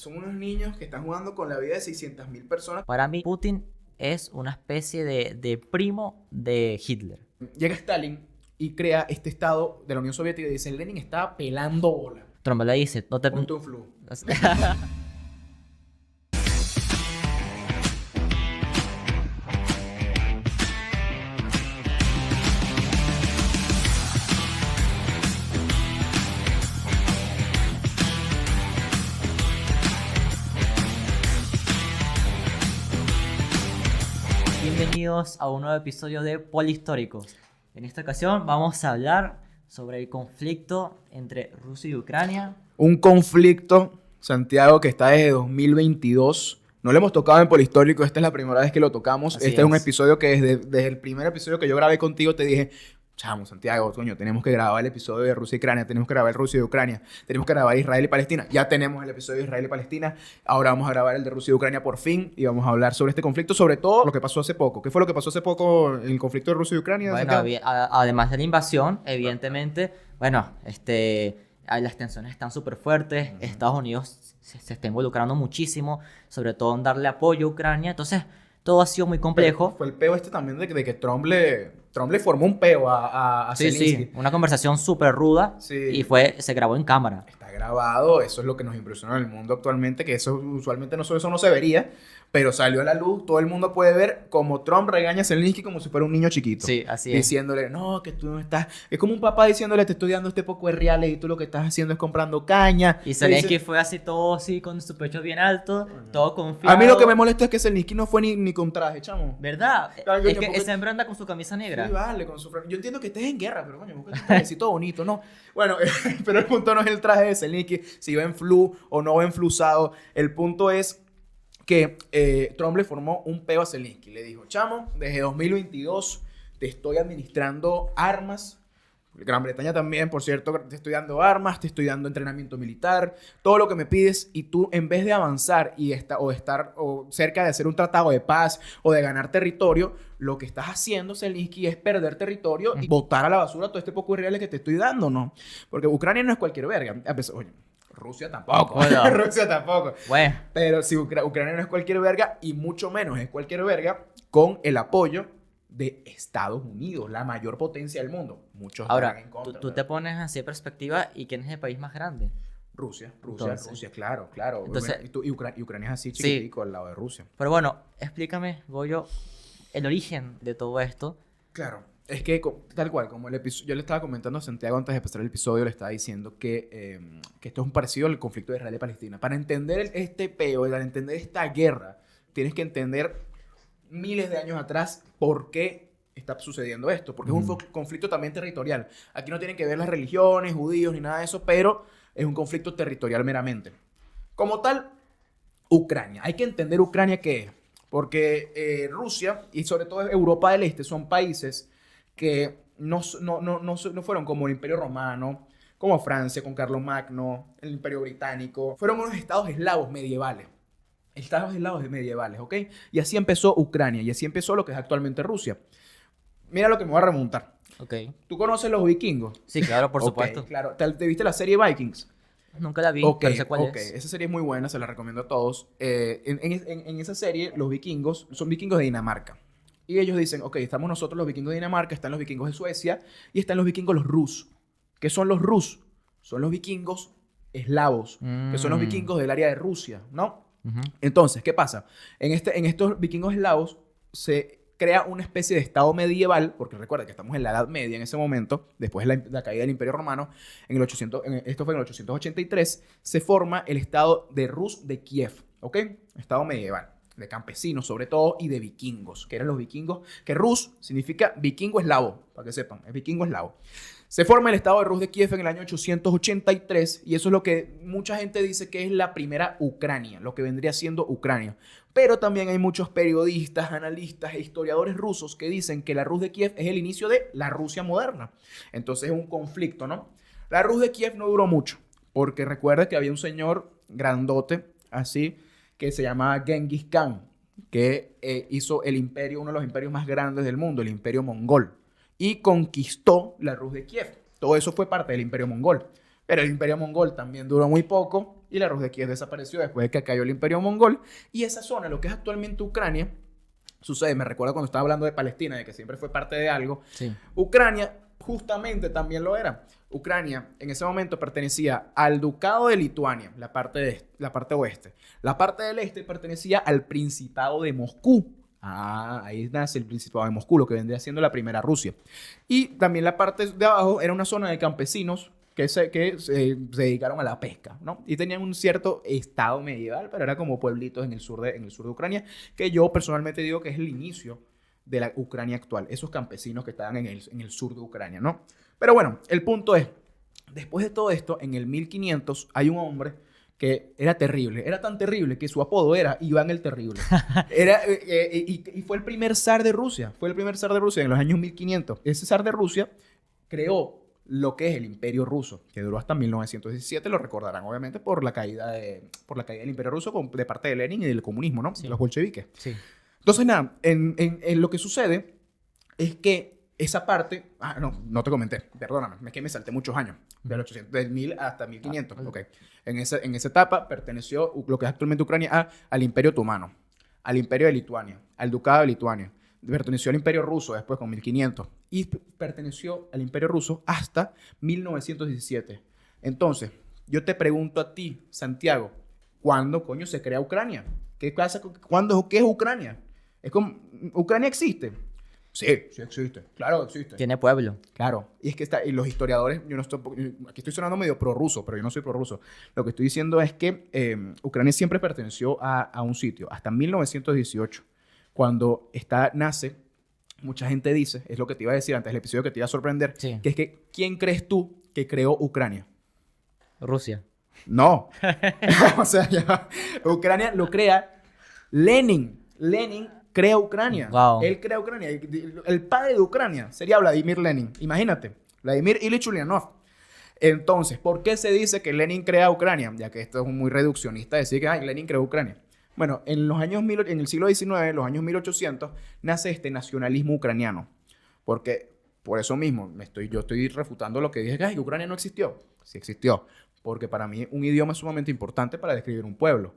son unos niños que están jugando con la vida de 600.000 personas. Para mí, Putin es una especie de primo de Hitler. Llega Stalin y crea este estado de la Unión Soviética y dice, Lenin estaba pelando bola. Trump le dice, no te... Ponte un flu. Bienvenidos a un nuevo episodio de Polihistóricos. En esta ocasión vamos a hablar sobre el conflicto entre Rusia y Ucrania. Un conflicto, Santiago, que está desde 2022. No lo hemos tocado en Polihistórico, esta es la primera vez que lo tocamos. Así Este es un es. episodio que desde el primer episodio que yo grabé contigo te dije, chamo, Santiago, coño, tenemos que grabar el episodio de Rusia y Ucrania, tenemos que grabar el Rusia y Ucrania, tenemos que grabar Israel y Palestina. Ya tenemos el episodio de Israel y Palestina, ahora vamos a grabar el de Rusia y Ucrania por fin y vamos a hablar sobre este conflicto, sobre todo lo que pasó hace poco. ¿Qué fue lo que pasó hace poco en el conflicto de Rusia y Ucrania? Bueno, Santiago? además de la invasión, evidentemente, las tensiones están súper fuertes. Estados Unidos se está involucrando muchísimo, sobre todo en darle apoyo a Ucrania. Entonces, todo ha sido muy complejo. Fue el peo este también de que Trump le formó un peo a Sí, Zelensky. sí, una conversación súper ruda Sí. y se grabó en cámara. Está grabado, eso es lo que nos impresiona en el mundo actualmente, que eso usualmente eso no se vería, pero salió a la luz, todo el mundo puede ver como Trump regaña a Zelensky como si fuera un niño chiquito. Sí, así es. Diciéndole, no, que tú no estás... Es como un papá diciéndole, te estoy dando este poco de reales y tú lo que estás haciendo es comprando caña. Y Zelensky fue así todo así, con su pecho bien alto, todo confiado. A mí lo que me molesta es que Zelensky no fue ni con traje, chamo. ¿Verdad? Claro, Es coño, que porque- ese hombre anda con su camisa negra. Sí, vale, con su... Yo entiendo que estés en guerra, pero coño, busca tu trajecito bonito, ¿no? Bueno, pero el punto no es el traje de Zelensky, si va en flu o no va enflusado. El punto es que Trump le formó un peo a Zelensky. Le dijo, chamo, desde 2022 te estoy administrando armas. Gran Bretaña también, por cierto, te estoy dando armas, te estoy dando entrenamiento militar, todo lo que me pides, y tú en vez de avanzar y estar cerca de hacer un tratado de paz o de ganar territorio, lo que estás haciendo, Zelensky, es perder territorio y botar a la basura todo este poco de reales que te estoy dando, ¿no? Porque Ucrania no es cualquier verga. Oye, Rusia tampoco. Hola. Rusia tampoco. Bueno, Pero si Ucrania no es cualquier verga, y mucho menos es cualquier verga, con el apoyo de Estados Unidos, la mayor potencia del mundo. Muchos estarán ahora, en contra. tú te pones así de perspectiva y ¿quién es el país más grande? Rusia, Entonces- claro. Entonces- y Ucrania es así chiquitico al lado de Rusia. Pero bueno, explícame, Goyo, el origen de todo esto. Claro. Es que tal cual, como el episodio, yo le estaba comentando a Santiago antes de empezar el episodio, le estaba diciendo que esto es un parecido al conflicto de Israel y Palestina. Para entender este peo, para entender esta guerra, tienes que entender miles de años atrás por qué está sucediendo esto. Porque es un conflicto también territorial. Aquí no tienen que ver las religiones, judíos, ni nada de eso, pero es un conflicto territorial meramente. Como tal, Ucrania. Hay que entender Ucrania qué es. Porque Rusia y sobre todo Europa del Este son países que no fueron como el Imperio Romano, como Francia con Carlomagno, el Imperio Británico. Fueron unos estados eslavos medievales. Estados eslavos medievales, ¿ok? Y así empezó Ucrania y así empezó lo que es actualmente Rusia. Mira lo que me voy a remontar. Ok. ¿Tú conoces los vikingos? Sí, claro, por Ok, supuesto. claro. ¿Te viste la serie Vikings? Nunca la vi, Ok, pero sé cuál ok. es. Esa serie es muy buena, se la recomiendo a todos. En esa serie, los vikingos son vikingos de Dinamarca. Y ellos dicen, ok, estamos nosotros los vikingos de Dinamarca, están los vikingos de Suecia y están los vikingos los rus. ¿Qué son los rus? Son los vikingos eslavos, que son los vikingos del área de Rusia, ¿no? Ujú. Entonces, ¿qué pasa? En estos vikingos eslavos se crea una especie de estado medieval, porque recuerda que estamos en la Edad Media en ese momento, después de la caída del Imperio Romano, esto fue en el 883, se forma el estado de Rus de Kiev, ¿ok? Estado medieval, de campesinos sobre todo, y de vikingos, que eran los vikingos, que Rus significa vikingo eslavo, para que sepan, es vikingo eslavo. Se forma el estado de Rus de Kiev en el año 883 y eso es lo que mucha gente dice que es la primera Ucrania, lo que vendría siendo Ucrania. Pero también hay muchos periodistas, analistas e historiadores rusos que dicen que la Rus de Kiev es el inicio de la Rusia moderna. Entonces es un conflicto, ¿no? La Rus de Kiev no duró mucho, porque recuerda que había un señor grandote, así, que se llamaba Genghis Khan, que hizo el imperio, uno de los imperios más grandes del mundo, el imperio mongol, y conquistó la Rus de Kiev. Todo eso fue parte del imperio mongol. Pero el imperio mongol también duró muy poco y la Rus de Kiev desapareció después de que cayó el Imperio Mongol. Y esa zona, lo que es actualmente Ucrania, sucede, me recuerda cuando estaba hablando de Palestina, de que siempre fue parte de algo. Sí. Ucrania justamente también lo era. Ucrania en ese momento pertenecía al Ducado de Lituania, la parte oeste. La parte del este pertenecía al Principado de Moscú. Ahí nace el Principado de Moscú, lo que vendría siendo la primera Rusia. Y también la parte de abajo era una zona de campesinos que se dedicaron a la pesca, ¿no? Y tenían un cierto estado medieval, pero era como pueblitos en el sur de Ucrania, que yo personalmente digo que es el inicio de la Ucrania actual, esos campesinos que estaban en el sur de Ucrania, ¿no? Pero bueno, el punto es, después de todo esto, en el 1500 hay un hombre que era terrible, era tan terrible que su apodo era Iván el Terrible. Y fue el primer zar de Rusia, en los años 1500. Ese zar de Rusia creó lo que es el Imperio Ruso, que duró hasta 1917, lo recordarán obviamente por la caída del Imperio Ruso de parte de Lenin y del comunismo, ¿no? Sí. Los bolcheviques. Sí. Entonces, nada, en lo que sucede es que esa parte... no te comenté, perdóname, es que me salté muchos años, del 1000 hasta 1500, ok. En esa etapa perteneció lo que es actualmente Ucrania al Imperio Otomano, al Imperio de Lituania, al Ducado de Lituania. Perteneció al Imperio Ruso después con 1500 y perteneció al Imperio Ruso hasta 1917. Entonces, yo te pregunto a ti, Santiago, ¿cuándo coño se crea Ucrania? ¿Qué es Ucrania? Es como, ¿Ucrania existe? Sí existe. Claro que existe. Tiene pueblo. Claro. Y es que y los historiadores, aquí estoy sonando medio prorruso, pero yo no soy prorruso. Lo que estoy diciendo es que Ucrania siempre perteneció a un sitio, hasta 1918. Cuando nace, mucha gente dice, es lo que te iba a decir antes del episodio que te iba a sorprender, Sí. que es que, ¿quién crees tú que creó Ucrania? Rusia. No. O sea, Ucrania lo crea Lenin. Lenin crea Ucrania. Wow. Él crea Ucrania. El padre de Ucrania sería Vladimir Lenin. Imagínate. Vladimir Ilich Ulyanov. Entonces, ¿por qué se dice que Lenin crea Ucrania? Ya que esto es muy reduccionista decir que Lenin creó Ucrania. Bueno, en el siglo XIX, en los años 1800, nace este nacionalismo ucraniano. Porque, por eso mismo, yo estoy refutando lo que dije, que Ucrania no existió. Sí existió. Porque para mí un idioma es sumamente importante para describir un pueblo.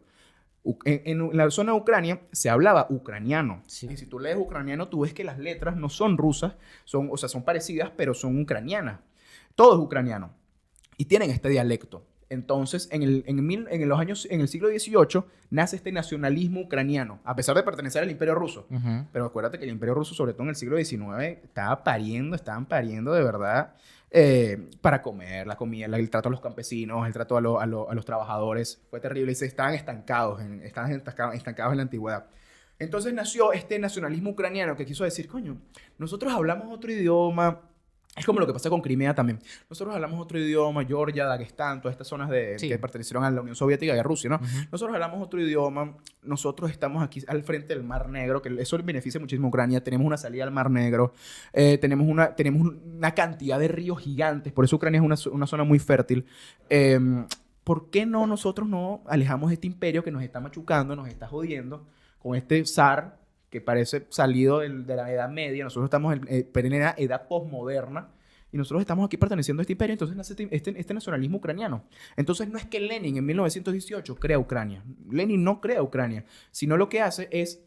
En la zona de Ucrania se hablaba ucraniano. Sí. Y si tú lees ucraniano, tú ves que las letras no son rusas, son parecidas, pero son ucranianas. Todo es ucraniano. Y tienen este dialecto. Entonces, en el siglo XVIII nace este nacionalismo ucraniano, a pesar de pertenecer al Imperio Ruso. Uh-huh. Pero acuérdate que el Imperio Ruso, sobre todo en el siglo XIX, estaban pariendo de verdad para comer, la comida, el trato a los campesinos, el trato a los trabajadores. Fue terrible y estaban estancados en la antigüedad. Entonces nació este nacionalismo ucraniano que quiso decir, coño, nosotros hablamos otro idioma. Es como lo que pasa con Crimea también. Nosotros hablamos otro idioma, Georgia, Dagestán, todas estas zonas Sí. que pertenecieron a la Unión Soviética y a Rusia, ¿no? Uh-huh. Nosotros hablamos otro idioma, nosotros estamos aquí al frente del Mar Negro, que eso beneficia muchísimo a Ucrania, tenemos una salida al Mar Negro, tenemos una cantidad de ríos gigantes, por eso Ucrania es una zona muy fértil. ¿Por qué nosotros no alejamos este imperio que nos está machucando, nos está jodiendo, con este zar que parece salido de la Edad Media? Nosotros estamos en plena edad posmoderna y nosotros estamos aquí perteneciendo a este imperio. Entonces nace este nacionalismo ucraniano. Entonces no es que Lenin en 1918 crea Ucrania. Lenin no crea Ucrania, sino lo que hace es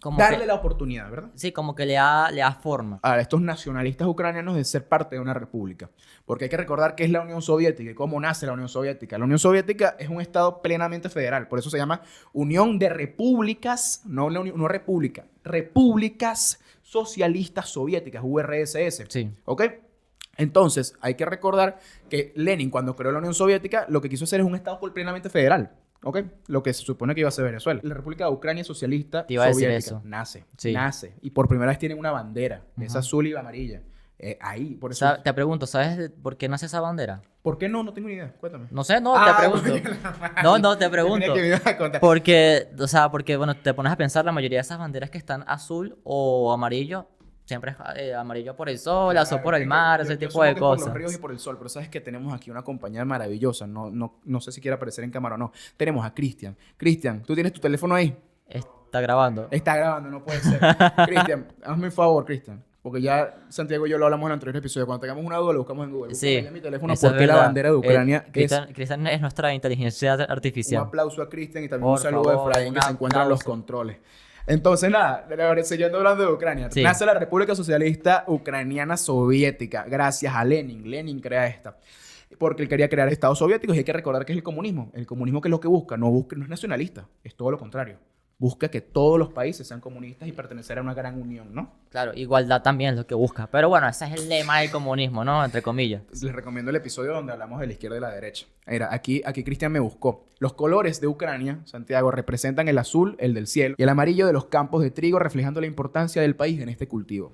Como darle que- la oportunidad, ¿verdad? Sí, como que le da forma. A estos nacionalistas ucranianos de ser parte de una república. Porque hay que recordar qué es la Unión Soviética y cómo nace la Unión Soviética. La Unión Soviética es un estado plenamente federal. Por eso se llama Unión de Repúblicas, no república, Repúblicas Socialistas Soviéticas, URSS. Sí. ¿Ok? Entonces, hay que recordar que Lenin, cuando creó la Unión Soviética, lo que quiso hacer es un estado plenamente federal. ¿Ok? Lo que se supone que iba a ser Venezuela. La República de Ucrania Socialista Te iba a decir Soviética eso. nace. Sí. Nace. Y por primera vez tienen una bandera. Es Ajá. azul y amarilla. Ahí, por eso. Te pregunto, ¿sabes por qué nace esa bandera? ¿Por qué no? No tengo ni idea. Cuéntame. No sé, te pregunto. No, te pregunto. Que me ibas a contar. Porque, bueno, te pones a pensar, la mayoría de esas banderas que están azul o amarillo, siempre es amarillo por el sol, azul por el mar, ese tipo de Por cosas. los ríos y por el sol, pero sabes que tenemos aquí una compañía maravillosa. No sé si quiere aparecer en cámara o no. Tenemos a Cristian. Cristian, ¿tú tienes tu teléfono ahí? Está grabando. Está grabando, no puede ser. Cristian, hazme un favor, Cristian. Porque ya Santiago y yo lo hablamos en el anterior episodio. Cuando tengamos una duda, lo buscamos en Google. Sí, Buscamos en mi teléfono eso es porque la verdad. bandera de Ucrania es... Cristian es nuestra inteligencia Un artificial. aplauso a Cristian y también Por un saludo favor, a Efraín que un se encuentra en los aplauso. controles. Entonces, nada, siguiendo hablando de Ucrania. Sí. Nace la República Socialista Ucraniana Soviética gracias a Lenin. Lenin crea esta. Porque él quería crear estados soviéticos y hay que recordar que es el comunismo. El comunismo, que es lo que busca, no es nacionalista, es todo lo contrario. Busca que todos los países sean comunistas y pertenecer a una gran unión, ¿no? Claro, igualdad también es lo que busca. Pero bueno, ese es el lema del comunismo, ¿no? Entre comillas. Les recomiendo el episodio donde hablamos de la izquierda y la derecha. Mira, aquí Cristian me buscó. Los colores de Ucrania, Santiago, representan el azul, el del cielo, y el amarillo de los campos de trigo, reflejando la importancia del país en este cultivo.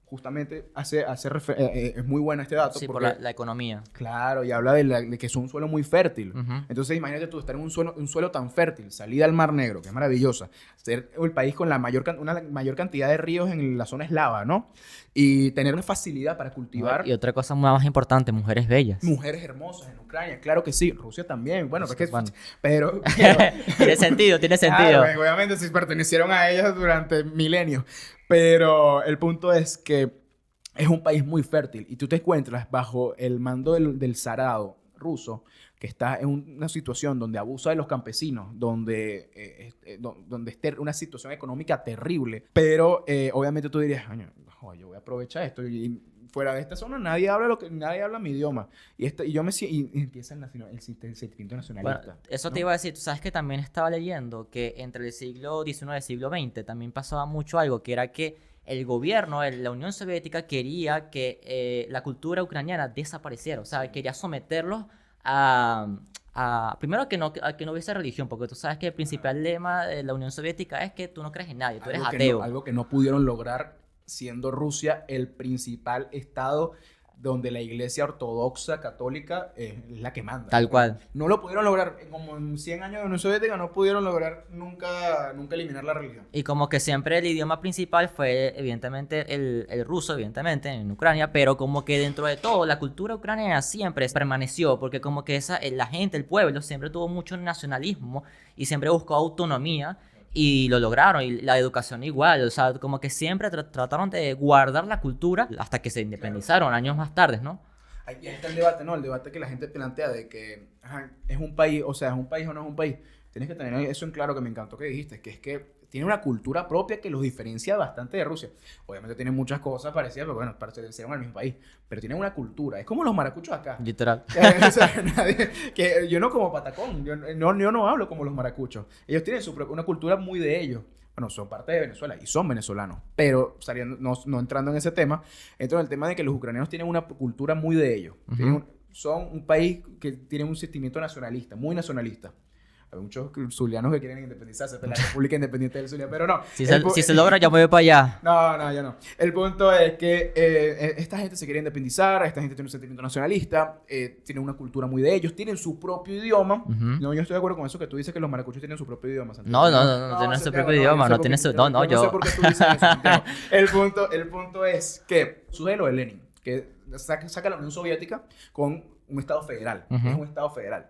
Justamente es muy bueno este dato. Sí, porque, por la economía. claro, y habla de que es un suelo muy fértil. Ujú. Entonces, imagínate tú estar en un suelo tan fértil, salida al Mar Negro, que es maravillosa, ser el país con una mayor cantidad de ríos en la zona eslava, ¿no? Y tener una facilidad para cultivar Y otra cosa más importante, mujeres bellas. mujeres hermosas en Ucrania. Claro que sí, Rusia también. Bueno, Rusia, porque bueno. pero Tiene sentido, tiene sentido. claro, obviamente si pertenecieron a ellas durante milenios. Pero el punto es que es un país muy fértil y tú te encuentras bajo el mando del zarado ruso, que está en una situación donde abusa de los campesinos, donde esté una situación económica terrible. Pero obviamente tú dirías, "Joder, yo voy a aprovechar esto y fuera de esta zona nadie habla mi idioma. Y yo y empieza el sentimiento nacionalista. Bueno, eso ¿no? te iba a decir, tú sabes que también estaba leyendo que entre el siglo XIX y el siglo XX también pasaba mucho algo, que era que el gobierno, la Unión Soviética quería que la cultura ucraniana desapareciera, o sea, quería someterlos primero a que no hubiese religión, porque tú sabes que el principal lema de la Unión Soviética es que tú no crees en nadie, tú eres ateo. Algo que no pudieron lograr siendo Rusia el principal estado donde la iglesia ortodoxa católica es la que manda. Tal cual. No lo pudieron lograr, como en 100 años de Unión Soviética, no pudieron lograr nunca eliminar la religión. Y como que siempre el idioma principal fue evidentemente el ruso, evidentemente, en Ucrania, pero como que dentro de todo la cultura ucraniana siempre permaneció, porque como que la gente, el pueblo, siempre tuvo mucho nacionalismo y siempre buscó autonomía y lo lograron, y la educación igual, o sea, como que siempre trataron de guardar la cultura hasta que se independizaron años más tarde, ¿no? Ahí está el debate, ¿no? El debate que la gente plantea de que es un país, o sea, ¿es un país o no es un país? Tienes que tener eso en claro, que me encantó que dijiste, que es que tiene una cultura propia que los diferencia bastante de Rusia. Obviamente tienen muchas cosas parecidas, pero bueno, pertenecieron al mismo país. Pero tienen una cultura. Es como los maracuchos acá. Literal. O sea, que yo no como patacón, yo no hablo como los maracuchos. Ellos tienen una cultura muy de ellos. Bueno, son parte de Venezuela y son venezolanos, pero no entrando en ese tema, entro en el tema de que los ucranianos tienen una cultura muy de ellos. Uh-huh. Son un país que tiene un sentimiento nacionalista, muy nacionalista. Hay muchos zulianos que quieren independizarse de la República Independiente del Zulia, pero no. Si se logra, ya me voy para allá. No, ya no. El punto es que esta gente se quiere independizar, esta gente tiene un sentimiento nacionalista, tiene una cultura muy de ellos, tienen su propio idioma. Uh-huh. No, yo estoy de acuerdo con eso que tú dices que los maracuchos tienen su propio idioma, Santiago. No tienen su Santiago, propio idioma, yo no sé tienen por qué- su... No, yo no sé yo... por qué tú dices eso, Santiago. El punto es que sucede lo de Lenin, que saca la Unión Soviética con un estado federal. Uh-huh. Es un estado federal.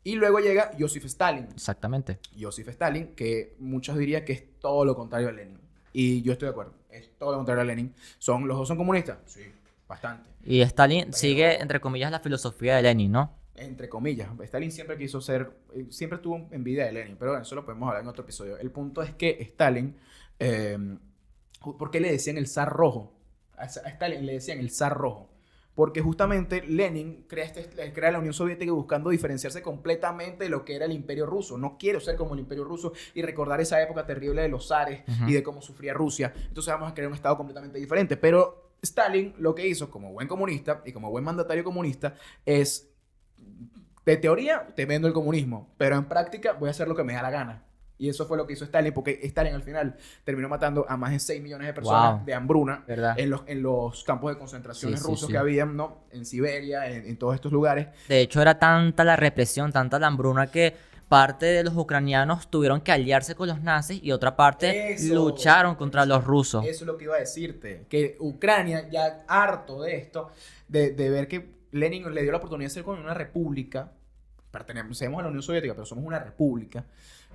Y luego llega Joseph Stalin. Exactamente. Joseph Stalin, que muchos dirían que es todo lo contrario a Lenin. Y yo estoy de acuerdo, es todo lo contrario a Lenin. ¿Los dos son comunistas? Sí, bastante. Y Stalin sigue, entre comillas, la filosofía de Lenin, ¿no? Entre comillas, Stalin siempre quiso siempre tuvo envidia de Lenin, pero bueno, eso lo podemos hablar en otro episodio. El punto es que Stalin, ¿por qué le decían el zar rojo? A Stalin le decían el zar rojo. Porque justamente Lenin crea la Unión Soviética buscando diferenciarse completamente de lo que era el Imperio Ruso. No quiero ser como el Imperio Ruso y recordar esa época terrible de los zares Uh-huh. y de cómo sufría Rusia. Entonces vamos a crear un estado completamente diferente. Pero Stalin lo que hizo como buen comunista y como buen mandatario comunista es, de teoría, te vendo el comunismo, pero en práctica voy a hacer lo que me da la gana. Y eso fue lo que hizo Stalin, porque Stalin al final terminó matando a más de 6 millones de personas Wow. de hambruna ¿Verdad? en los campos de concentraciones Sí, rusos sí. que habían, ¿no? En Siberia, en todos estos lugares. De hecho, era tanta la represión, tanta la hambruna que parte de los ucranianos tuvieron que aliarse con los nazis y otra parte Eso. lucharon contra los rusos. Eso es lo que iba a decirte, que Ucrania, ya harto de esto, de ver que Lenin le dio la oportunidad de ser con una república, pertenecemos a la Unión Soviética, pero somos una república,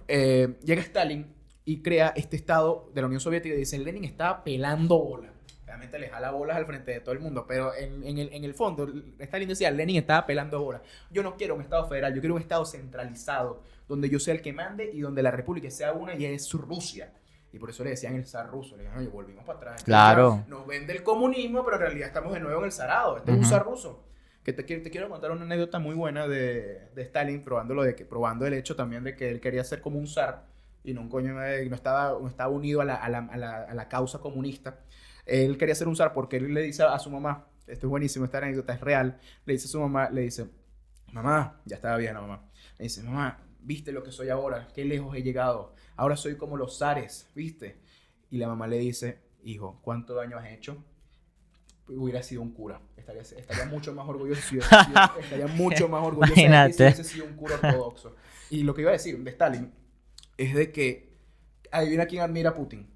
llega Stalin y crea este estado de la Unión Soviética y dice, Lenin estaba pelando bola. Obviamente le jala bolas al frente de todo el mundo, pero en el fondo, Stalin decía, Lenin estaba pelando bolas. Yo no quiero un Estado federal, yo quiero un Estado centralizado, donde yo sea el que mande y donde la república sea una y es Rusia. Y por eso le decían el zar ruso. Le decían, oye, volvimos para atrás. Claro. Nos vende el comunismo, pero en realidad estamos de nuevo en el zarado. Este es un zar ruso. Que te quiero contar una anécdota muy buena de Stalin, probando el hecho también de que él quería ser como un zar y no un coño, no estaba unido a la causa comunista. Él quería ser un zar porque él le dice a su mamá, esto es buenísimo, esta anécdota es real, le dice a su mamá, le dice, mamá, ya estaba bien la mamá, le dice, mamá, ¿viste lo que soy ahora? ¿Qué lejos he llegado? Ahora soy como los zares, ¿viste? Y la mamá le dice, hijo, ¿cuánto daño has hecho? Hubiera sido un cura. Estaría mucho más orgulloso si hubiese sido un cura ortodoxo. Y lo que iba a decir de Stalin es de que adivina quién admira a Putin.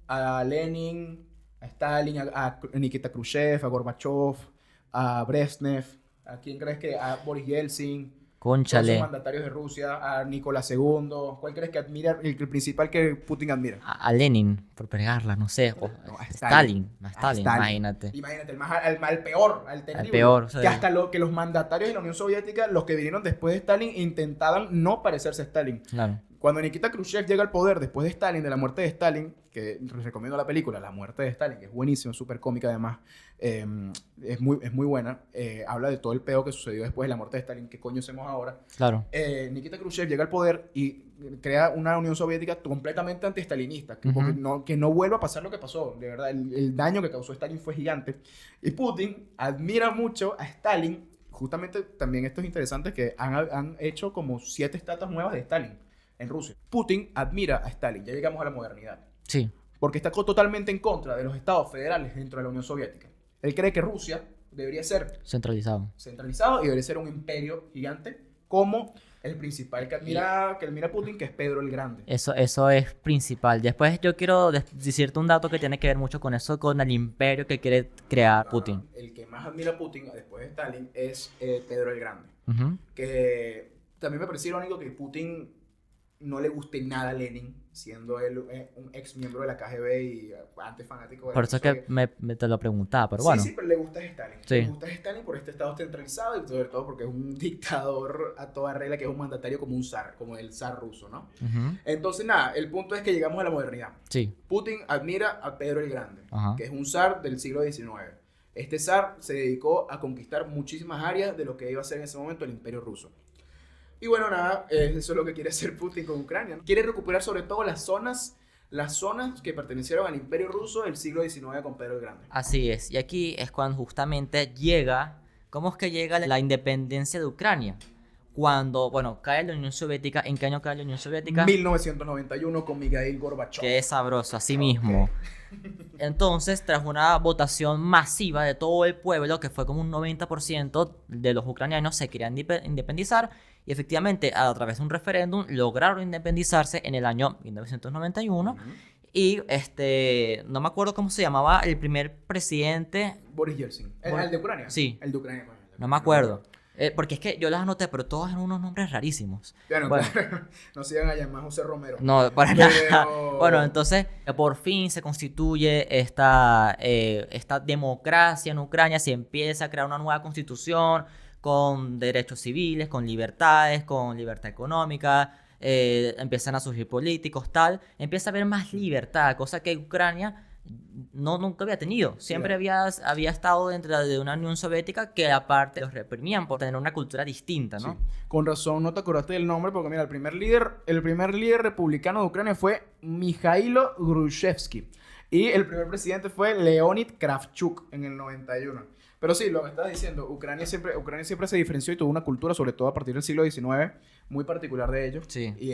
A Lenin, a Stalin, a Nikita Khrushchev, a Gorbachev, a Brezhnev. ¿A quién crees que? A Boris Yeltsin. Cónchale. Todos los mandatarios de Rusia, a Nicolás II. ¿Cuál crees que admira, el principal que Putin admira? A Lenin, por pegarla, no sé. O No, a Stalin, Stalin. imagínate. Imagínate, al peor, al terrible. Al peor, o sea, que hasta que los mandatarios de la Unión Soviética, los que vinieron después de Stalin, intentaban no parecerse a Stalin. Claro. Cuando Nikita Khrushchev llega al poder después de Stalin, de la muerte de Stalin, que les recomiendo la película, La muerte de Stalin, que es buenísima, súper cómica además, es muy buena, habla de todo el peo que sucedió después de la muerte de Stalin, qué coño hacemos ahora. Claro. Nikita Khrushchev llega al poder y crea una Unión Soviética completamente anti-stalinista, que no vuelva a pasar lo que pasó, de verdad, el daño que causó Stalin fue gigante. Y Putin admira mucho a Stalin, justamente también esto es interesante, que han hecho como 7 estatuas nuevas de Stalin en Rusia. Putin admira a Stalin, ya llegamos a la modernidad. Sí. Porque está totalmente en contra de los estados federales dentro de la Unión Soviética. Él cree que Rusia debería ser Centralizado y debería ser un imperio gigante como el principal que admira Putin, que es Pedro el Grande. Eso es principal. Después yo quiero decirte un dato que tiene que ver mucho con eso, con el imperio que quiere crear Putin. El que más admira a Putin después de Stalin es Pedro el Grande. Uh-huh. Que también me parece irónico que Putin no le guste nada a Lenin, siendo él un ex miembro de la KGB y antes fanático de Por eso es que te lo preguntaba, pero bueno. Sí, pero le gusta Stalin. Sí. Le gusta Stalin por este estado centralizado y sobre todo porque es un dictador a toda regla, que es un mandatario como un zar, como el zar ruso, ¿no? Uh-huh. Entonces, nada, el punto es que llegamos a la modernidad. Sí. Putin admira a Pedro el Grande, Ajá. que es un zar del siglo XIX. Este zar se dedicó a conquistar muchísimas áreas de lo que iba a ser en ese momento el Imperio Ruso. Y bueno, nada, eso es lo que quiere hacer Putin con Ucrania, ¿no? Quiere recuperar sobre todo las zonas que pertenecieron al Imperio Ruso del siglo XIX con Pedro el Grande. Así es. Y aquí es cuando justamente ¿cómo es que llega la independencia de Ucrania? Cuando, bueno, cae la Unión Soviética. ¿En qué año cae la Unión Soviética? 1991 con Mikhail Gorbachev. Que es sabroso, así mismo. Entonces, tras una votación masiva de todo el pueblo, que fue como un 90% de los ucranianos se querían independizar, y efectivamente, a través de un referéndum, lograron independizarse en el año 1991. Uh-huh. Y no me acuerdo cómo se llamaba el primer presidente. Boris Yeltsin. ¿El de Ucrania? Sí. El de Ucrania. No me acuerdo. Porque es que yo las anoté, pero todos eran unos nombres rarísimos. Claro, bueno. No se iban a llamar José Romero. No, para nada. Bueno, entonces, por fin se constituye esta democracia en Ucrania, se empieza a crear una nueva constitución con derechos civiles, con libertad económica, empiezan a surgir políticos, empieza a haber más libertad, cosa que Ucrania nunca había tenido. Siempre había estado dentro de una Unión Soviética que aparte los reprimían por tener una cultura distinta, ¿no? Sí. Con razón no te acordaste del nombre, porque mira, el primer líder republicano de Ucrania fue Mikhailo Grushevsky y el primer presidente fue Leonid Kravchuk en el 91. Pero sí, lo que estás diciendo, Ucrania siempre se diferenció y tuvo una cultura, sobre todo a partir del siglo XIX, muy particular de ellos. Sí. Y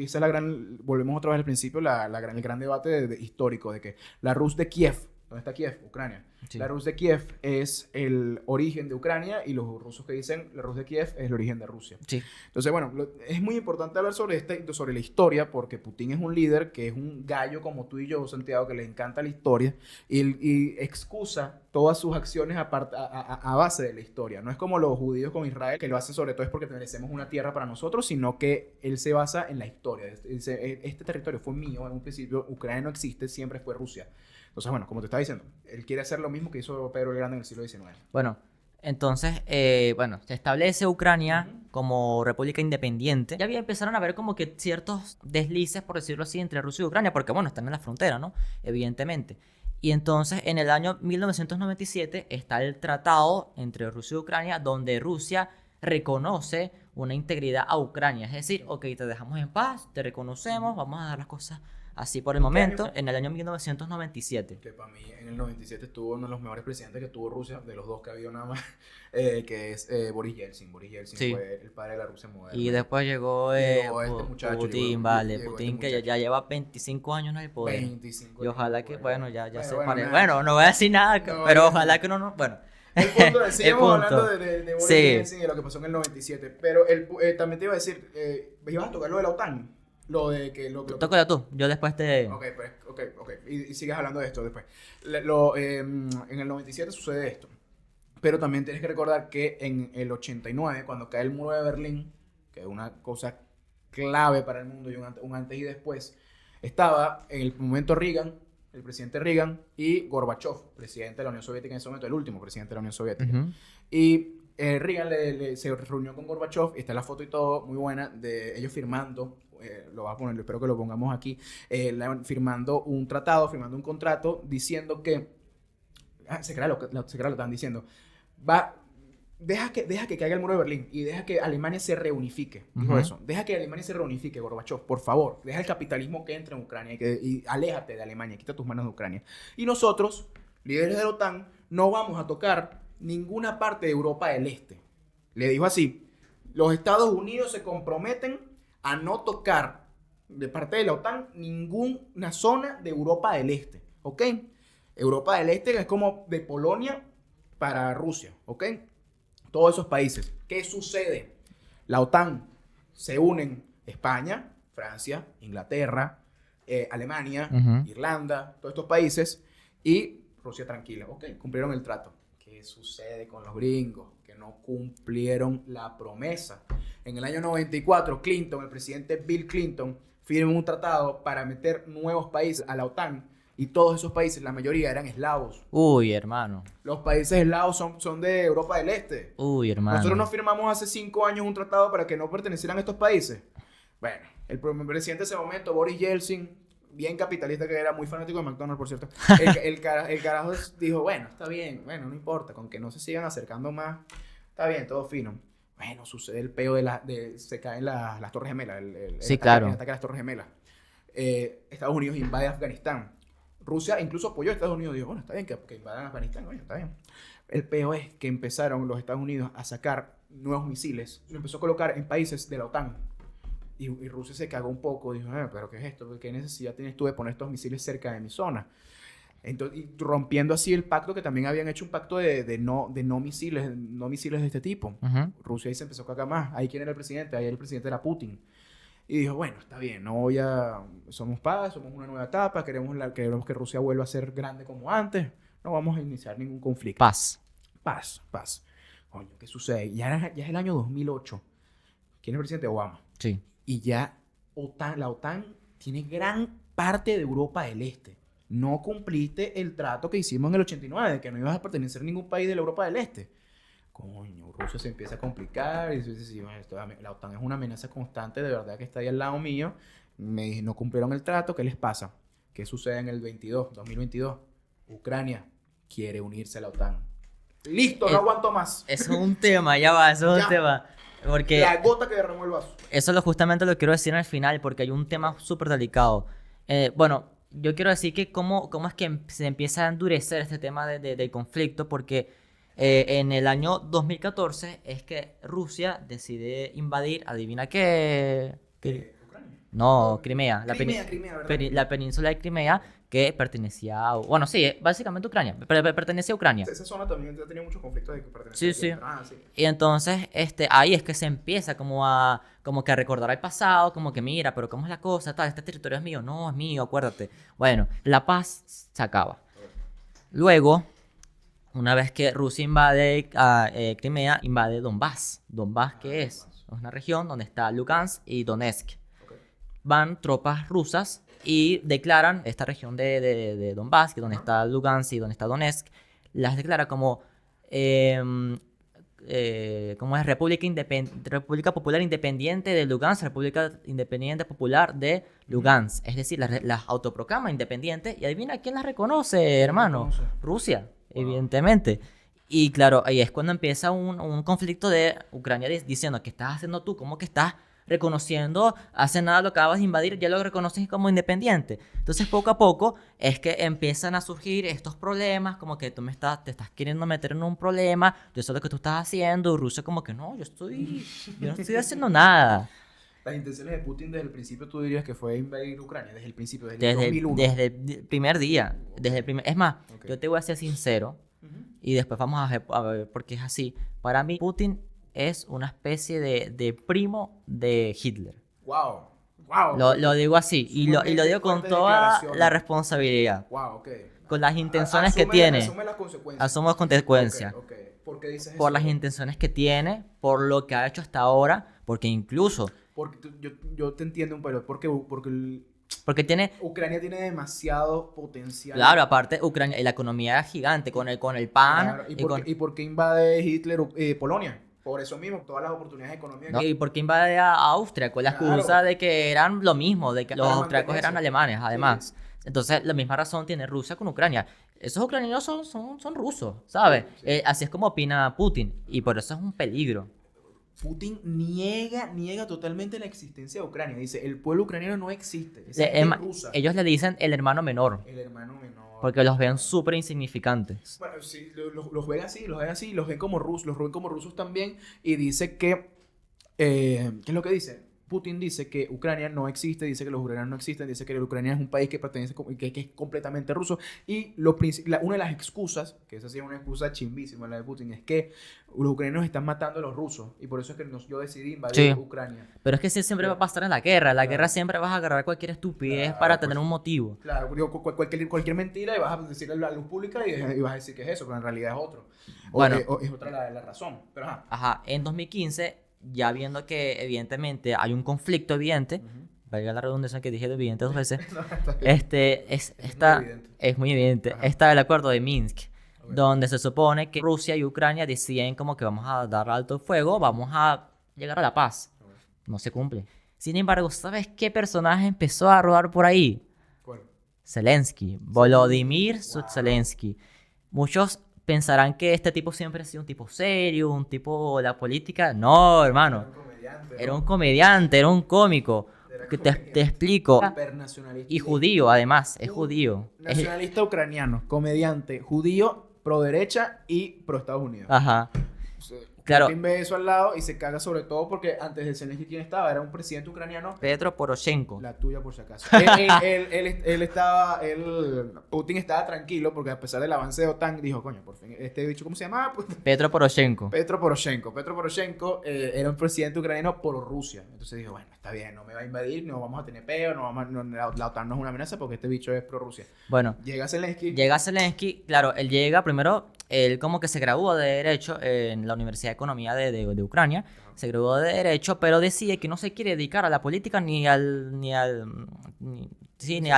esa es volvemos otra vez al principio, el gran debate histórico de que la Rus de Kiev, ¿dónde está Kiev? Ucrania. Sí. La Rus de Kiev es el origen de Ucrania y los rusos que dicen la Rus de Kiev es el origen de Rusia. Sí. Entonces, bueno, es muy importante hablar sobre la historia, porque Putin es un líder que es un gallo como tú y yo, Santiago, que le encanta la historia y excusa todas sus acciones a base de la historia. No es como los judíos con Israel, que lo hacen sobre todo es porque merecemos una tierra para nosotros, sino que él se basa en la historia. Este territorio fue mío en un principio, Ucrania no existe, siempre fue Rusia. Entonces, bueno, como te estaba diciendo, él quiere hacer lo mismo que hizo Pedro el Grande en el siglo XIX. Bueno, entonces, se establece Ucrania como república independiente. Ya había empezaron a ver como que ciertos deslices, por decirlo así, entre Rusia y Ucrania, porque bueno, están en la frontera, ¿no? Evidentemente. Y entonces, en el año 1997 está el tratado entre Rusia y Ucrania, donde Rusia reconoce una integridad a Ucrania. Es decir, ok, te dejamos en paz, te reconocemos, vamos a dar las cosas así por el momento, en el año 1997. Que para mí en el 97 estuvo uno de los mejores presidentes que tuvo Rusia, de los dos que ha habido nada más, que es Boris Yeltsin. Boris Yeltsin Sí. fue el padre de la Rusia moderna. Y después llegó, Llegó este muchacho, Putin, llegó vale, este Putin que muchacho. ya lleva 25 años en el poder. 25 Y ojalá años, que, bueno. bueno, ya Bueno, se bueno, pare. nada. Bueno, no voy a decir nada, No, pero ya. ojalá que no, bueno. El punto es, El sigamos punto. hablando de Boris Sí. Yeltsin y de lo que pasó en el 97. Pero también te iba a decir, ibas a tocar lo de la OTAN. Lo de que... Tócala tú, yo después te... Ok, pues, ok. Y sigues hablando de esto después. En el 97 sucede esto. Pero también tienes que recordar que en el 89, cuando cae el muro de Berlín, que es una cosa clave para el mundo y un antes y después, estaba en el momento Reagan, el presidente Reagan, y Gorbachev, presidente de la Unión Soviética en ese momento, el último presidente de la Unión Soviética. Ujú. Y Reagan se reunió con Gorbachev, y está la foto y todo, muy buena, de ellos firmando, lo va a poner, espero que lo pongamos aquí, firmando un tratado, firmando un contrato, diciendo que, se crea lo estaban diciendo, deja que caiga el muro de Berlín y deja que Alemania se reunifique, dijo Ujú. eso, deja que Alemania se reunifique, Gorbachev, por favor, deja el capitalismo que entre en Ucrania y aléjate de Alemania, quita tus manos de Ucrania. Y nosotros, líderes de la OTAN, no vamos a tocar ninguna parte de Europa del Este. Le dijo así, los Estados Unidos se comprometen a no tocar de parte de la OTAN ninguna zona de Europa del Este, ¿ok? Europa del Este es como de Polonia para Rusia, ¿ok? Todos esos países. ¿Qué sucede? La OTAN se unen España, Francia, Inglaterra, Alemania, Ujú. Irlanda, todos estos países, y Rusia tranquila, ¿ok? Cumplieron el trato. ¿Qué sucede con los gringos? Que no cumplieron la promesa. En el año 94, Clinton, el presidente Bill Clinton, firma un tratado para meter nuevos países a la OTAN, y todos esos países, la mayoría eran eslavos. Uy, hermano. Los países eslavos son de Europa del Este. Uy, hermano. Nosotros nos firmamos hace 5 años un tratado para que no pertenecieran a estos países. Bueno, el presidente de ese momento, Boris Yeltsin, bien capitalista que era, muy fanático de McDonald's, por cierto, el carajo dijo, bueno, está bien, bueno, no importa, con que no se sigan acercando más, está bien, todo fino. Bueno, sucede el peo se caen las Torres Gemelas, Sí, ataque, claro. el ataque a las Torres Gemelas. Estados Unidos invade Afganistán. Rusia incluso apoyó a Estados Unidos, dijo, bueno, está bien que invadan Afganistán, bueno, está bien. El peo es que empezaron los Estados Unidos a sacar nuevos misiles, lo empezó a colocar en países de la OTAN. Y Rusia se cagó un poco, dijo, pero ¿qué es esto? ¿Qué necesidad tienes tú de poner estos misiles cerca de mi zona? Entonces, y rompiendo así el pacto, que también habían hecho un pacto de no misiles de este tipo. Ujú. Rusia ahí se empezó a cagar más. Ahí quién era el presidente, ahí el presidente era Putin. Y dijo, bueno, está bien, somos paz, somos una nueva etapa, queremos que Rusia vuelva a ser grande como antes, no vamos a iniciar ningún conflicto. Paz. Paz. Coño, ¿qué sucede? Ya es el año 2008. ¿Quién es el presidente? Obama. Sí. Y ya la OTAN tiene gran parte de Europa del Este. No cumpliste el trato que hicimos en el 89, de que no ibas a pertenecer a ningún país de la Europa del Este. Coño, Rusia se empieza a complicar y la OTAN es una amenaza constante, de verdad que está ahí al lado mío. No cumplieron el trato, ¿qué les pasa? ¿Qué sucede en el 2022? Ucrania quiere unirse a la OTAN. Listo, no aguanto más. Eso es un tema, ya va, eso es Ya. un tema. Porque La gota que derramó el vaso. eso justamente lo quiero decir al final, porque hay un tema súper delicado. Bueno, yo quiero decir que cómo es que se empieza a endurecer este tema del conflicto, porque en el año 2014 es que Rusia decide invadir, adivina qué. Ucrania. No, Crimea. Crimea, ¿verdad? La península de Crimea, que pertenecía a... Bueno, sí, básicamente Ucrania. Pertenecía a Ucrania. Esa zona también ha tenido muchos conflictos de que Sí, pertenecen sí. a sí. Y entonces, ahí es que se empieza como que a recordar el pasado, como que mira, pero ¿cómo es la cosa? Tal, este territorio es mío. No, es mío, acuérdate. Bueno, la paz se acaba. Luego, una vez que Rusia invade Crimea, invade Donbass. ¿Donbass qué es? Es una región donde está Lugansk y Donetsk. Ok. van tropas rusas y declaran esta región de Donbass, que donde está Lugansk y donde está Donetsk, las declara como ¿cómo es? República Popular Independiente de Lugansk, República Independiente Popular de Lugansk. Es decir, las autoproclama independientes. Y adivina quién las reconoce, hermano. Rusia, evidentemente. Y claro, ahí es cuando empieza un conflicto de Ucrania diciendo, ¿qué estás haciendo tú? ¿Cómo que estás reconociendo? Hace nada lo acabas de invadir, ya lo reconoces como independiente. Entonces, poco a poco es que empiezan a surgir estos problemas, como que te estás queriendo meter en un problema, yo sé lo que tú estás haciendo, Rusia como que no, yo no estoy haciendo nada. Las intenciones de Putin desde el principio, tú dirías que fue invadir Ucrania, desde el principio, desde el 2001. Desde el primer día, es más, Okay. yo te voy a ser sincero, y después vamos a ver por qué es así. Para mí, Putin es una especie de primo de Hitler. Wow. Wow. Lo digo así, y lo digo con toda la responsabilidad. Wow, ok. Con las intenciones que tiene. Asume las consecuencias. Asumo las consecuencias. Okay. ¿Por qué dices eso? Por las intenciones que tiene, por lo que ha hecho hasta ahora, porque incluso... Porque yo te entiendo un poco. Porque tiene... Ucrania tiene demasiado potencial. Claro, aparte, Ucrania, la economía es gigante con el pan. Claro. ¿Y por qué invade Hitler Polonia? Por eso mismo, todas las oportunidades económicas. ¿No? ¿Y por qué invade a Austria? Con la excusa de que eran lo mismo, de que los austriacos eran alemanes, además. Sí. Entonces, la misma razón tiene Rusia con Ucrania. Esos ucranianos son rusos, ¿sabes? Sí. Así es como opina Putin. Y por eso es un peligro. Putin niega totalmente la existencia de Ucrania. Dice, el pueblo ucraniano no existe. Ellos le dicen el hermano menor. El hermano menor. Porque los ven súper insignificantes. Bueno, sí, los ven así, los ven como rusos, los ven como rusos también. Y dice que, ¿qué es lo que dice? Putin dice que Ucrania no existe, dice que los ucranianos no existen, dice que Ucrania es un país que pertenece, que es completamente ruso. Y una de las excusas, que esa sí es una excusa chimbísima, la de Putin, es que los ucranianos están matando a los rusos. Y por eso es que yo decidí invadir Ucrania. Pero es que siempre va a pasar en la guerra. En la guerra siempre vas a agarrar cualquier estupidez para tener un motivo. Claro, cualquier mentira y vas a decirle a la luz pública y vas a decir que es eso, pero en realidad es otro. Es otra la razón. Pero Ajá, en 2015... ya viendo que evidentemente hay un conflicto evidente, valga la redundancia que dije de evidente 2 veces, es muy evidente. Está el acuerdo de Minsk, donde se supone que Rusia y Ucrania deciden como que vamos a dar alto fuego, vamos a llegar a la paz. No se cumple. Sin embargo, ¿sabes qué personaje empezó a rodar por ahí? ¿Cuál? Zelensky, Volodymyr Zelensky. Muchos pensarán que este tipo siempre ha sido un tipo serio, un tipo de la política. No, hermano. Era un comediante, era un cómico. Te explico. Y judío, además. Es judío. Nacionalista ucraniano, comediante, judío, pro derecha y pro Estados Unidos. Ajá. Claro. Putin ve eso al lado y se caga sobre todo porque antes de Zelensky, ¿quién estaba? Era un presidente ucraniano. Petro Poroshenko. La tuya por si acaso. Putin estaba tranquilo porque a pesar del avance de OTAN, dijo, coño, por fin, este bicho, ¿cómo se llama? Petro Poroshenko. Petro Poroshenko era un presidente ucraniano por Rusia. Entonces dijo, bueno, está bien, no me va a invadir, no vamos a tener peo, la OTAN no es una amenaza porque este bicho es pro Rusia. Bueno. Llega Zelensky, claro, él llega primero, él como que se graduó de Derecho en la Universidad de Economía de Ucrania, se graduó de Derecho, pero decide que no se quiere dedicar a la política ni al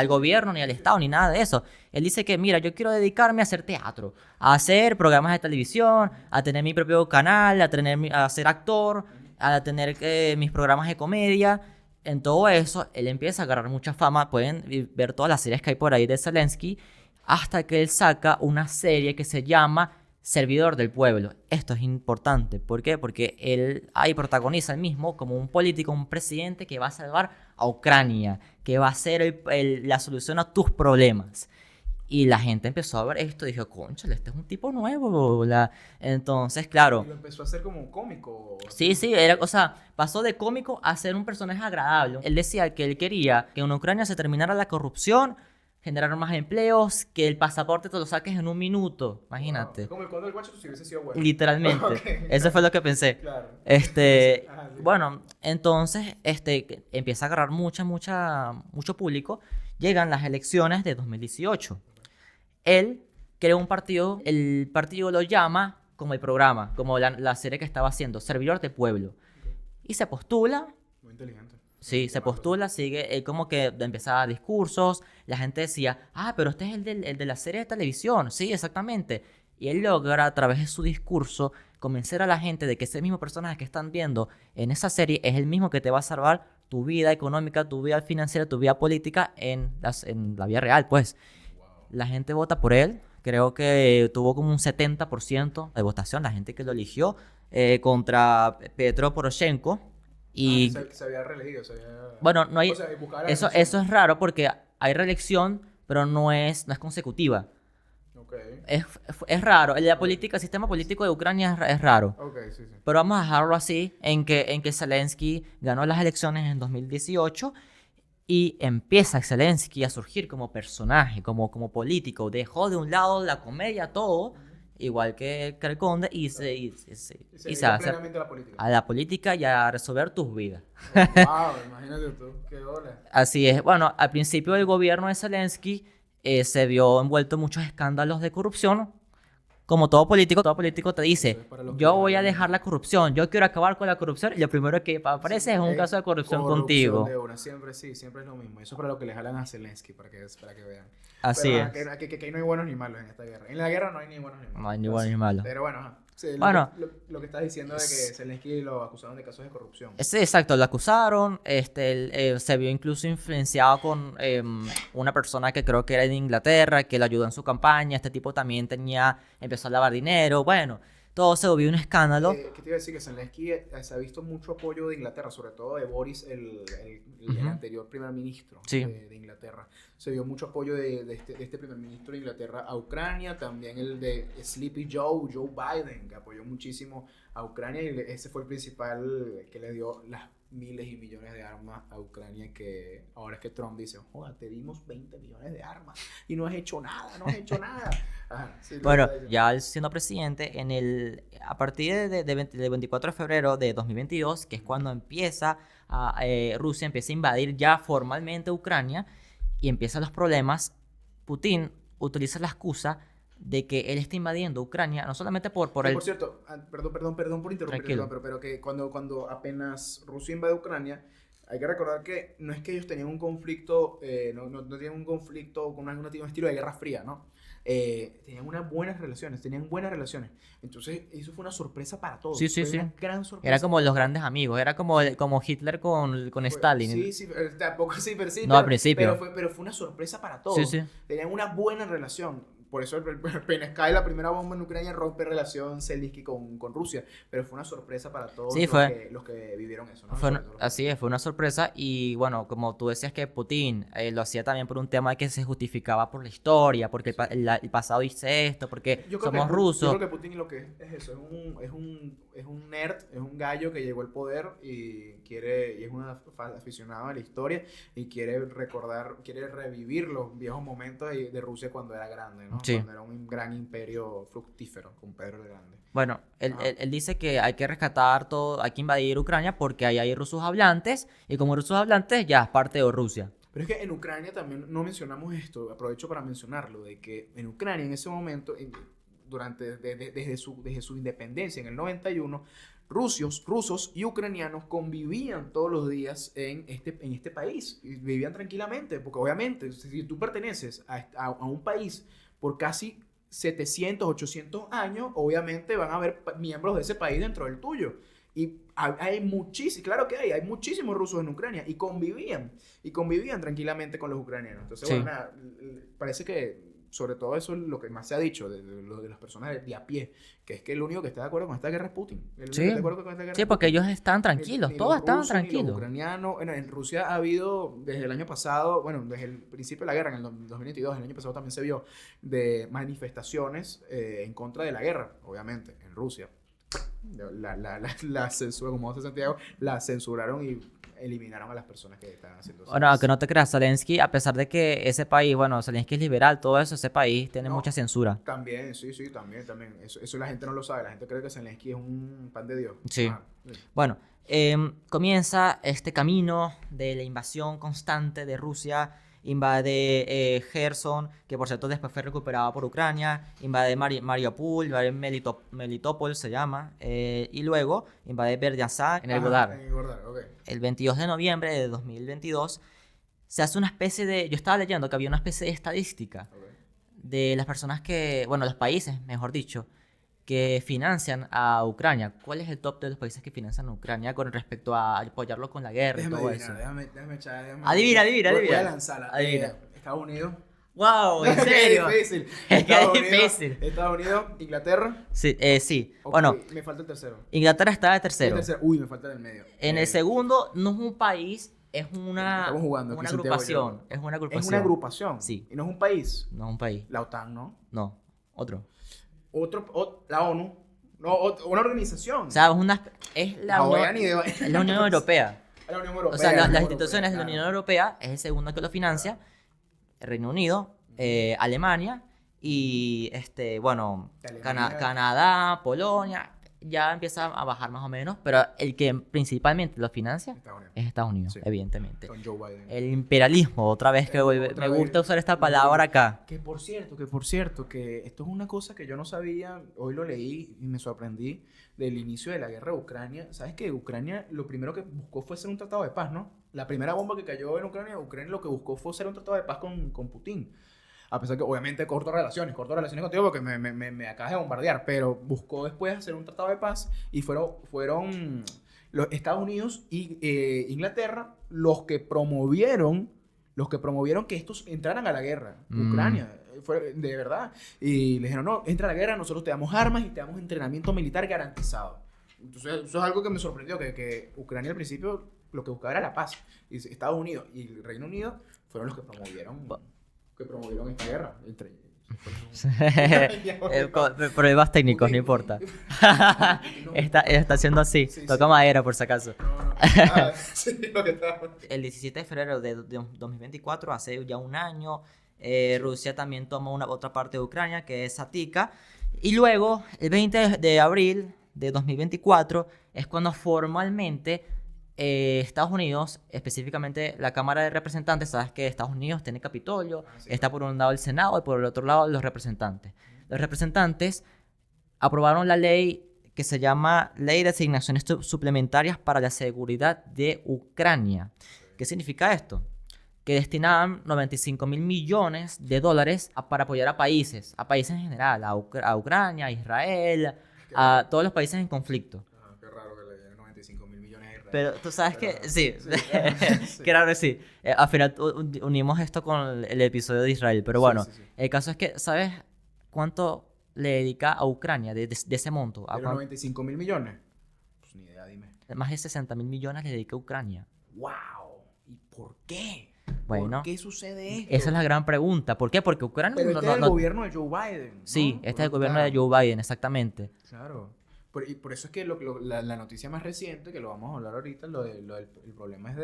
gobierno, ni al Estado, ni nada de eso. Él dice que, mira, yo quiero dedicarme a hacer teatro, a hacer programas de televisión, a tener mi propio canal, a ser actor, a tener mis programas de comedia. En todo eso, él empieza a agarrar mucha fama. Pueden ver todas las series que hay por ahí de Zelensky, hasta que él saca una serie que se llama Servidor del Pueblo. Esto es importante. ¿Por qué? Porque él ahí protagoniza él mismo como un político, un presidente que va a salvar a Ucrania, que va a ser la solución a tus problemas. Y la gente empezó a ver esto y dijo, cónchale, este es un tipo nuevo. Entonces, claro. Y lo empezó a hacer como un cómico. Sí, pasó de cómico a ser un personaje agradable. Él decía que él quería que en Ucrania se terminara la corrupción, generar más empleos, que el pasaporte te lo saques en 1 minuto. Imagínate. Wow. Como el cuadro del guacho si hubiese sido bueno. Literalmente. Okay. Eso fue lo que pensé. Claro. Sí. Bueno, entonces empieza a agarrar mucho público. Llegan las elecciones de 2018. Él crea un partido, el partido lo llama como el programa, como la serie que estaba haciendo, Servidor del Pueblo. Okay. Y se postula. Muy inteligente. Sí, se postula, sigue, él como que empieza a dar discursos, la gente decía, pero este es el de la serie de televisión, sí, exactamente. Y él logra a través de su discurso convencer a la gente de que ese mismo personaje que están viendo en esa serie es el mismo que te va a salvar tu vida económica, tu vida financiera, tu vida política en la vida real, pues. La gente vota por él, creo que tuvo como un 70% de votación, la gente que lo eligió, contra Petro Poroshenko. Y Se había reelegido, se había... bueno, no hay, O sea, buscaba la eso reelección. es raro porque hay reelección, pero no es consecutiva. Ok. Es raro. La Ok. política, el sistema político de Ucrania es raro. Ok, sí, sí. Pero vamos a dejarlo así, en que Zelensky ganó las elecciones en 2018 y empieza Zelensky a surgir como personaje, como político. Dejó de un lado la comedia, todo, igual que el Conde, y Y se y se dedicó hace plenamente a la política. a la política y a resolver tus vidas. Wow, imagínate tú, qué hola. Así es. Bueno, al principio del gobierno de Zelensky se vio envuelto en muchos escándalos de corrupción. Como todo político te Eso dice, es para los que yo voy a hablan. dejar la corrupción, yo quiero acabar con la corrupción, y lo primero que aparece es un caso de corrupción Corrupción contigo. de una, siempre sí, siempre es lo mismo. Eso es para lo que le jalan a Zelensky, para que vean. Así Pero es. que ahí no hay buenos ni malos en esta guerra. En la guerra no hay ni buenos ni malos. No hay ni bueno ni malo. Pero bueno, ajá. Sí, Bueno, lo que estás diciendo de que Zelensky lo acusaron de casos de corrupción. sí, exacto, lo acusaron, él, se vio incluso influenciado con una persona que creo que era de Inglaterra, que le ayudó en su campaña, este tipo también empezó a lavar dinero, bueno, todo se volvió un escándalo. ¿Qué te iba a decir? Que Zelensky se ha visto mucho apoyo de Inglaterra, sobre todo de Boris, el Ujú. anterior primer ministro Sí. de Inglaterra. Se vio mucho apoyo de este primer ministro de Inglaterra a Ucrania, también el de Sleepy Joe Biden, que apoyó muchísimo a Ucrania y ese fue el principal que le dio las miles y millones de armas a Ucrania, que ahora es que Trump dice, joder, te dimos 20 millones de armas y no has hecho nada, no has hecho nada. Ajá, sí, lo Bueno, está diciendo. ya él siendo presidente, a partir del 24 de febrero de 2022, que es cuando Rusia empieza a invadir ya formalmente Ucrania y empiezan los problemas, Putin utiliza la excusa de que él está invadiendo Ucrania, no solamente por Que el... por cierto, perdón por interrumpir, Tranquilo. pero que cuando apenas Rusia invade Ucrania, hay que recordar que no es que ellos tenían un conflicto, no tenían un conflicto con un estilo de guerra fría, ¿no? Tenían buenas relaciones. Entonces, eso fue una sorpresa para todos. Sí, sí, Fue sí. una gran sorpresa. Era como los grandes amigos, era como Hitler con Stalin. Sí, sí, tampoco sí, pero sí, No, al principio. pero fue una sorpresa para Sí, todos. sí. Tenían una buena relación. Por eso apenas cae la primera bomba en Ucrania, rompe relación Zelensky con Rusia. Pero fue una sorpresa para todos Sí, los que vivieron eso, ¿no? Fue Sobre todo los así es, fue una sorpresa y bueno, como tú decías que Putin lo hacía también por un tema de que se justificaba por la historia, porque el pasado dice esto, porque Yo creo somos que, rusos. Yo creo que Putin lo que es eso, es un nerd, es un gallo que llegó al poder y es un aficionado a la historia y quiere revivir los viejos momentos de Rusia cuando era grande, ¿no? Sí. Cuando era un gran imperio fructífero con Pedro el Grande. Bueno, Ajá. él dice que hay que rescatar todo, hay que invadir Ucrania porque ahí hay rusos hablantes y como rusos hablantes ya es parte de Rusia. Pero es que en Ucrania también no mencionamos esto, aprovecho para mencionarlo, de que en Ucrania en ese momento, desde su independencia en el 91, rusos y ucranianos convivían todos los días en este país, y vivían tranquilamente, porque obviamente si tú perteneces a un país por casi 700, 800 años, obviamente van a haber miembros de ese país dentro del tuyo. Y hay muchísimos, claro que hay muchísimos rusos en Ucrania y convivían tranquilamente con los ucranianos. Entonces, Sí. bueno, nada, parece que sobre todo eso es lo que más se ha dicho de las personas de a pie, que es que el único que está de acuerdo con esta guerra es Putin. El único Sí. que está de acuerdo con esta guerra Sí, es porque Putin. ellos están tranquilos, Ni todos los estaban rusos, ni los tranquilos. ucranianos. Bueno, en Rusia ha habido desde el año pasado, bueno, desde el principio de la guerra, en el 2022, el año pasado también se vio de manifestaciones en contra de la guerra, obviamente, en Rusia. La censura, como dice Santiago, la censuraron y eliminaron a las personas que estaban haciendo eso. Bueno, aunque no te creas, Zelensky, a pesar de que ese país, bueno, Zelensky es liberal, todo eso, ese país tiene No. mucha censura. También, sí, también. Eso la gente no lo sabe. La gente cree que Zelensky es un pan de Dios. Sí. Ah, sí. Bueno, comienza este camino de la invasión constante de Rusia. Invade Gerson, que por cierto después fue recuperado por Ucrania. Invade Mariupol, invade Melitopol se llama. Y luego invade Berdyansk en el Godar. En el Godar, ok. El 22 de noviembre de 2022 se hace una especie de... Yo estaba leyendo que había una especie de estadística de las personas que... Bueno, los países, mejor dicho, que financian a Ucrania. ¿Cuál es el top de los países que financian a Ucrania con respecto a apoyarlo con la guerra y todo eso? Déjame echar. Adivina. Voy a lanzarla. Adivina. Estados Unidos. ¡Wow! ¿En serio? Qué difícil. Qué difícil. Estados Unidos, Inglaterra. Sí, sí. Ok, Bueno, me falta el tercero. Inglaterra está de tercero. Uy, me falta el medio. En el segundo no es un país, es una, Estamos jugando aquí, una Santiago y agrupación. yo. Es una agrupación. Es una agrupación. Sí. Y no es un país. No es un país. La OTAN, ¿no? No, otro. La ONU. No, una organización. O sea, es la, No voy Unión, a ni de- es la Unión Europea. La Unión Europea. O sea, la las Unión instituciones de la Europea, Unión Europea es el segundo que lo financia. El Reino Unido, Alemania y bueno, Alemania. Canadá, Polonia. Ya empieza a bajar más o menos, pero el que principalmente lo financia Estados Unidos. es Estados Unidos, Sí. evidentemente. Con Joe Biden. El imperialismo, otra vez que vuelve. Otra Me gusta vez. usar esta palabra acá. Que por cierto, que esto es una cosa que yo no sabía, hoy lo leí y me sorprendí del inicio de la guerra de Ucrania. ¿Sabes que Ucrania lo primero que buscó fue hacer un tratado de paz, ¿no? La primera bomba que cayó en Ucrania lo que buscó fue hacer un tratado de paz con Putin. A pesar que obviamente corto relaciones contigo porque me acabas de bombardear, pero buscó después hacer un tratado de paz y fueron los Estados Unidos y Inglaterra los que promovieron que estos entraran a la guerra. Ucrania, fue de verdad. Y le dijeron, no, entra a la guerra, nosotros te damos armas y te damos entrenamiento militar garantizado. Entonces, eso es algo que me sorprendió, que Ucrania al principio lo que buscaba era la paz. Y Estados Unidos y el Reino Unido fueron los que promovieron esta guerra. Problemas técnicos, no importa. Está haciendo así. Sí, Toca sí. madera por si acaso. No. Sí, lo que estaba. El 17 de febrero de 2024, hace ya un año, Rusia también toma otra parte de Ucrania, que es Satika. Y luego, el 20 de abril de 2024, es cuando formalmente Estados Unidos, específicamente la Cámara de Representantes, sabes que Estados Unidos tiene Capitolio, sí, está por un lado el Senado y por el otro lado los representantes. Los representantes aprobaron la ley que se llama Ley de Asignaciones Suplementarias para la Seguridad de Ucrania. ¿Qué significa esto? Que destinaban 95 mil millones de dólares para apoyar a países en general, a Ucrania, a Israel, a todos los países en conflicto. Qué raro que le dieran 95 mil millones de Israel. Pero tú sabes que, sí, Sí. qué raro, sí. Al final unimos esto con el episodio de Israel, pero bueno, Sí. el caso es que, ¿sabes cuánto le dedica a Ucrania de ese monto? ¿De los 95 mil millones? Pues ni idea, dime. Más de 60 mil millones le dedica a Ucrania. ¡Wow! ¿Y por qué? Bueno, ¿Por qué sucede esto? esa es la gran pregunta. ¿Por qué? Porque Ucrania Pero este es el gobierno de Joe Biden, ¿no? Sí, este es el gobierno Claro. de Joe Biden, exactamente. Claro. Y por eso es que la noticia más reciente, que lo vamos a hablar ahorita, el problema es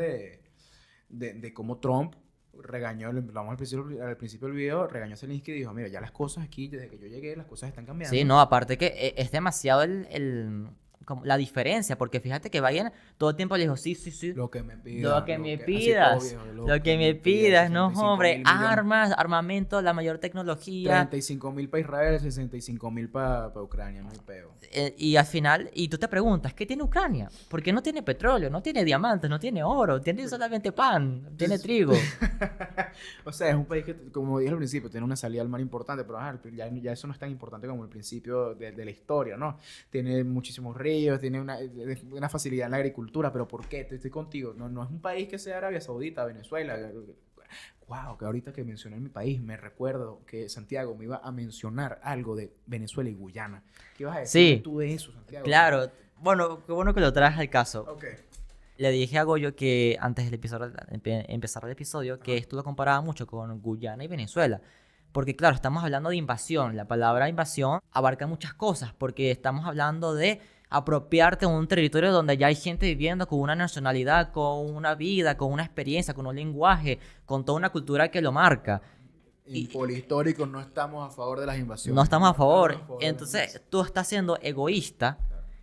de cómo Trump regañó, vamos al principio del video, regañó a Zelensky y dijo, mira, ya las cosas aquí, desde que yo llegué, las cosas están cambiando. Sí, no, aparte que es demasiado como la diferencia, porque fíjate que Biden todo el tiempo le dijo, sí. Lo que me pidas. Lo que me así pidas, todo viejo, lo que me pidas, no, 65 hombre, mil millones. armas, armamento, la mayor tecnología. 35 mil para Israel, 65 mil para Ucrania, no hay peo. Y al final, y tú te preguntas, ¿qué tiene Ucrania? Porque no tiene petróleo, no tiene diamantes, no tiene oro, tiene solamente pan, tiene trigo. O sea, es un país que, como dije al principio, tiene una salida al mar importante, pero ya eso no es tan importante como el principio de la historia, ¿no? Tiene muchísimos ríos, tiene una facilidad en la agricultura, pero ¿por qué? Estoy contigo. No es un país que sea Arabia Saudita, Venezuela. Wow, que ahorita que mencioné mi país, me recuerdo que Santiago me iba a mencionar algo de Venezuela y Guyana. ¿Qué vas a decir Sí, tú de eso, Santiago? claro. Bueno, qué bueno que lo traes al caso. Ok. Le dije a Goyo que antes del episodio, empezar el episodio, que esto lo comparaba mucho con Guyana y Venezuela. Porque claro, estamos hablando de invasión. La palabra invasión abarca muchas cosas, porque estamos hablando de apropiarte de un territorio donde ya hay gente viviendo con una nacionalidad, con una vida, con una experiencia, con un lenguaje, con toda una cultura que lo marca. En Polihistórico no estamos a favor de las invasiones. No estamos a favor. de las Entonces, invasiones. tú estás siendo egoísta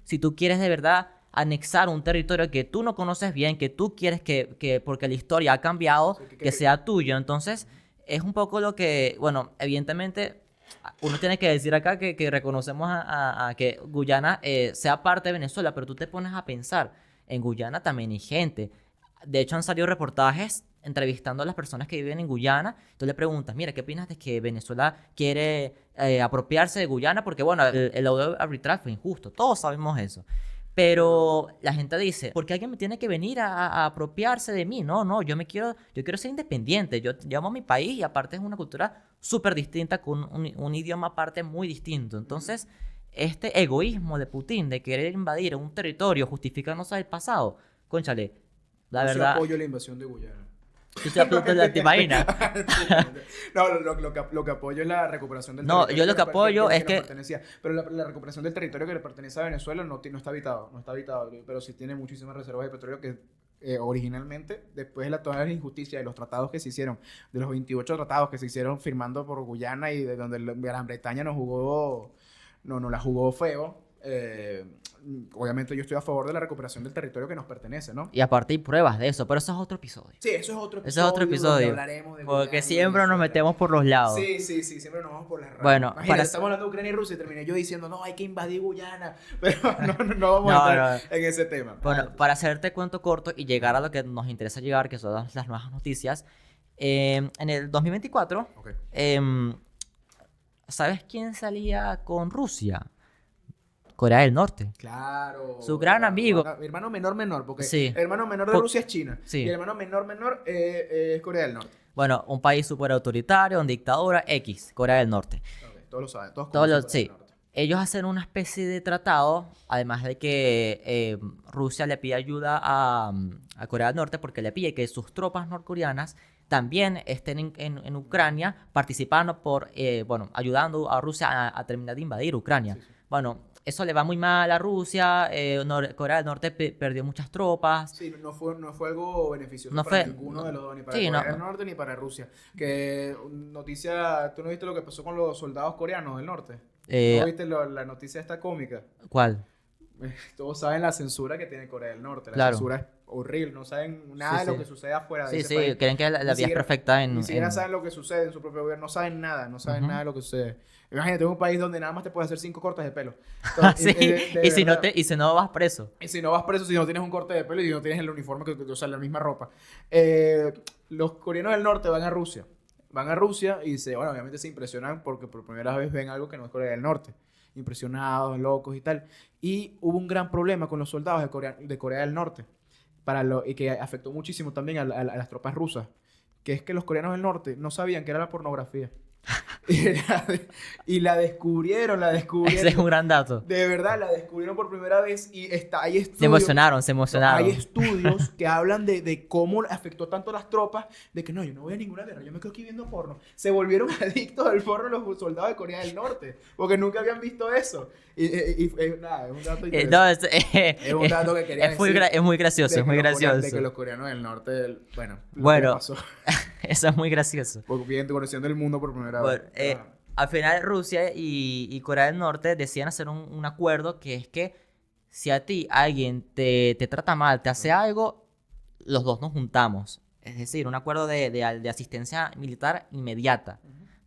si tú quieres de verdad anexar un territorio que tú no conoces bien, que tú quieres porque la historia ha cambiado, Sí, que sea tuyo. Entonces, es un poco lo que, bueno, evidentemente, uno tiene que decir acá que reconocemos a que Guyana sea parte de Venezuela, pero tú te pones a pensar, en Guyana también hay gente. De hecho, han salido reportajes entrevistando a las personas que viven en Guyana. Tú le preguntas, mira, ¿qué opinas de que Venezuela quiere apropiarse de Guyana? Porque, bueno, el laudo arbitral fue injusto. Todos sabemos eso. Pero la gente dice, ¿por qué alguien me tiene que venir a apropiarse de mí? No, yo quiero ser independiente. Yo amo mi país y aparte es una cultura súper distinta con un idioma aparte muy distinto. Entonces, este egoísmo de Putin de querer invadir un territorio justificándose del pasado, cónchale, la Yo sí verdad, apoyo la invasión de Guyana. ¿tú te imaginas? No, lo que apoyo es la recuperación del No, territorio. yo lo que apoyo es nos que... pertenecía. Pero la recuperación del territorio que le pertenece a Venezuela no está habitado. No está habitado. Pero sí tiene muchísimas reservas de petróleo que originalmente, después de todas las injusticias de los tratados que se hicieron, de los 28 tratados que se hicieron firmando por Guyana y de donde Gran Bretaña nos la jugó feo. Obviamente yo estoy a favor de la recuperación del territorio que nos pertenece, ¿no? Y aparte hay pruebas de eso, pero eso es otro episodio. Sí, eso es otro episodio. Eso es otro donde episodio. hablaremos de Porque Guyana y siempre nos Venezuela. metemos por los lados. Sí, siempre nos vamos por las ramas. Bueno, Imagínate, para- estamos hablando de Ucrania y Rusia y terminé yo diciendo, no, hay que invadir Guyana. Pero no vamos No, a entrar en ese tema. Bueno, para hacerte cuento corto y llegar a lo que nos interesa llegar, que son las nuevas noticias, en el 2024, Ok. ¿sabes quién salía con Rusia? Corea del Norte. Claro. Su gran amigo. Mi hermano menor, porque Sí. el hermano menor de Por- Rusia es China. Sí. Y el hermano menor es Corea del Norte. Bueno, un país súper autoritario, en dictadura, X, Corea del Norte. Ok, todos lo saben. Todos Todos conocen los- Corea sí. del Norte. Ellos hacen una especie de tratado, además de que Rusia le pide ayuda a Corea del Norte porque le pide que sus tropas norcoreanas también estén en Ucrania participando ayudando a Rusia a terminar de invadir Ucrania. Sí, sí. Bueno, eso le va muy mal a Rusia, Corea del Norte perdió muchas tropas. Sí, no fue algo beneficioso No para fue- ninguno de los dos, ni para sí, Corea no. del Norte ni para Rusia. Que noticia, ¿tú no viste lo que pasó con los soldados coreanos del norte? Eh, ¿No viste la noticia esta cómica? ¿Cuál? Todos saben la censura que tiene Corea del Norte. La Claro. censura es horrible, no saben nada Sí, de lo que que sucede afuera de Sí, ese sí, país. creen que la Ni vida es siquiera- perfecta en... Ni siquiera en- saben lo que sucede en su propio gobierno, no saben nada Ujú. de lo que sucede. Imagínate, es un país donde nada más te puedes hacer 5 cortes de pelo. Sí, De y si no verdad. y si no vas preso. Y si no vas preso, si no tienes un corte de pelo y si no tienes el uniforme, o sea, la misma ropa. Los coreanos del norte van a Rusia. Van a Rusia y bueno, obviamente se impresionan porque por primera vez ven algo que no es Corea del Norte. Impresionados, locos y tal. Y hubo un gran problema con los soldados de Corea del Norte. Y que afectó muchísimo también a las tropas rusas. Que es que los coreanos del norte no sabían que era la pornografía. y la descubrieron. Ese es un gran dato. De verdad, la descubrieron por primera vez y hay estudios. Se emocionaron. Hay estudios que hablan de cómo afectó tanto a las tropas, de que no, yo no voy a ninguna guerra, yo me quedo aquí viendo porno. Se volvieron adictos al porno los soldados de Corea del Norte, porque nunca habían visto eso. Nada, es un dato interesante. No, Es un dato que quería decir es muy gracioso, de es que muy los gracioso. de que los coreanos del norte, bueno, lo Bueno. que pasó, Eso es muy gracioso. porque bien conociendo el mundo por primera Bueno, vez. al final Rusia y Corea del Norte decían hacer un acuerdo que es que si a ti alguien te trata mal, te hace algo, los dos nos juntamos. Es decir, un acuerdo de asistencia militar inmediata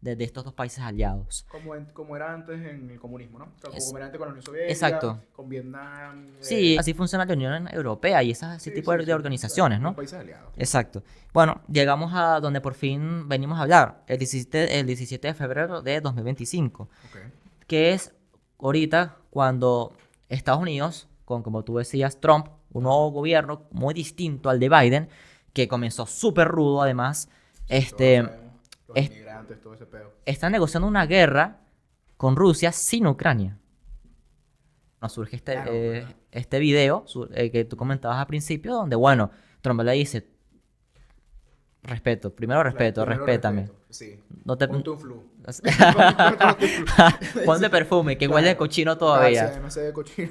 de estos dos países aliados. Como era antes en el comunismo, ¿no? O sea, Es- como era antes con la Unión Soviética, Exacto. con Vietnam. Sí, así funciona la Unión Europea y ese sí, tipo sí, de sí, organizaciones, los ¿no? países aliados. Exacto. Bueno, llegamos a donde por fin venimos a hablar, el 17 de febrero de 2025, Ok. que es ahorita cuando Estados Unidos, como tú decías, Trump, un nuevo gobierno muy distinto al de Biden, que comenzó súper rudo además, Todos sabemos, los es- inmigrantes, todo ese pedo. está negociando una guerra con Rusia sin Ucrania. Nos surge Claro, claro. este video que tú comentabas al principio, donde, bueno, Trump le dice, respeto, primero respeto, Primero respétame. respeto, Sí. No te... Ponte un flu. Ponte perfume, que huele de cochino todavía. Demasiado de cochino.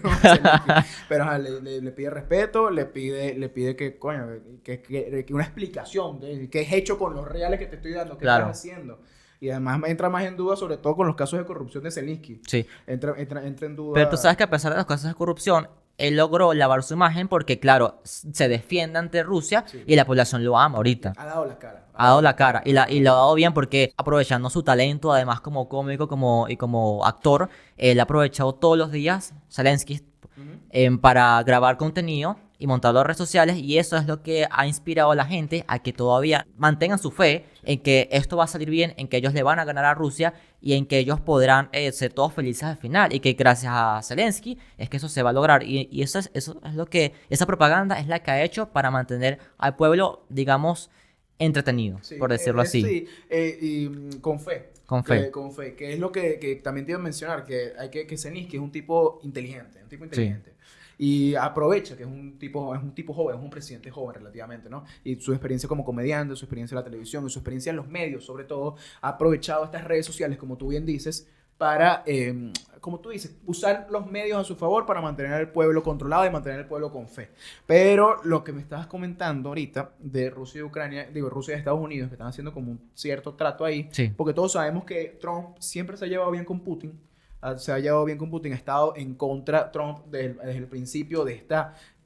Pero ajá, le pide respeto, le pide que, coño, que una explicación de qué es hecho con los reales que te estoy dando, qué Claro. estás haciendo. Y además entra más en duda, sobre todo con los casos de corrupción de Zelensky. Sí. Entra en duda. Pero tú sabes que a pesar de los casos de corrupción, él logró lavar su imagen porque, claro, se defiende ante Rusia Sí. y la población lo ama ahorita. Ha dado la cara. Ha dado la cara y lo ha dado bien porque aprovechando su talento, además como cómico y como actor, él ha aprovechado todos los días, Zelensky, Ujú. para grabar contenido y montarlo en redes sociales, y eso es lo que ha inspirado a la gente a que todavía mantengan su fe en que esto va a salir bien, en que ellos le van a ganar a Rusia y en que ellos podrán ser todos felices al final, y que gracias a Zelensky es que eso se va a lograr, y eso es lo que, esa propaganda es la que ha hecho para mantener al pueblo, digamos, entretenido, Sí, por decirlo así, sí, con fe. con fe. Con fe, que es lo que también te iba a mencionar, que hay que Zelensky es un tipo inteligente, un tipo inteligente. Y aprovecha que es un tipo joven, es un presidente joven relativamente, ¿no? Y su experiencia como comediante, su experiencia en la televisión y su experiencia en los medios, sobre todo, ha aprovechado estas redes sociales, como tú bien dices, para, como tú dices, usar los medios a su favor para mantener al pueblo controlado y mantener al pueblo con fe. Pero lo que me estabas comentando ahorita de Rusia y Ucrania, digo, Rusia y Estados Unidos, que están haciendo como un cierto trato ahí, Sí. porque todos sabemos que Trump siempre se ha llevado bien con Putin, se ha llevado bien con Putin, ha estado en contra Trump desde el principio de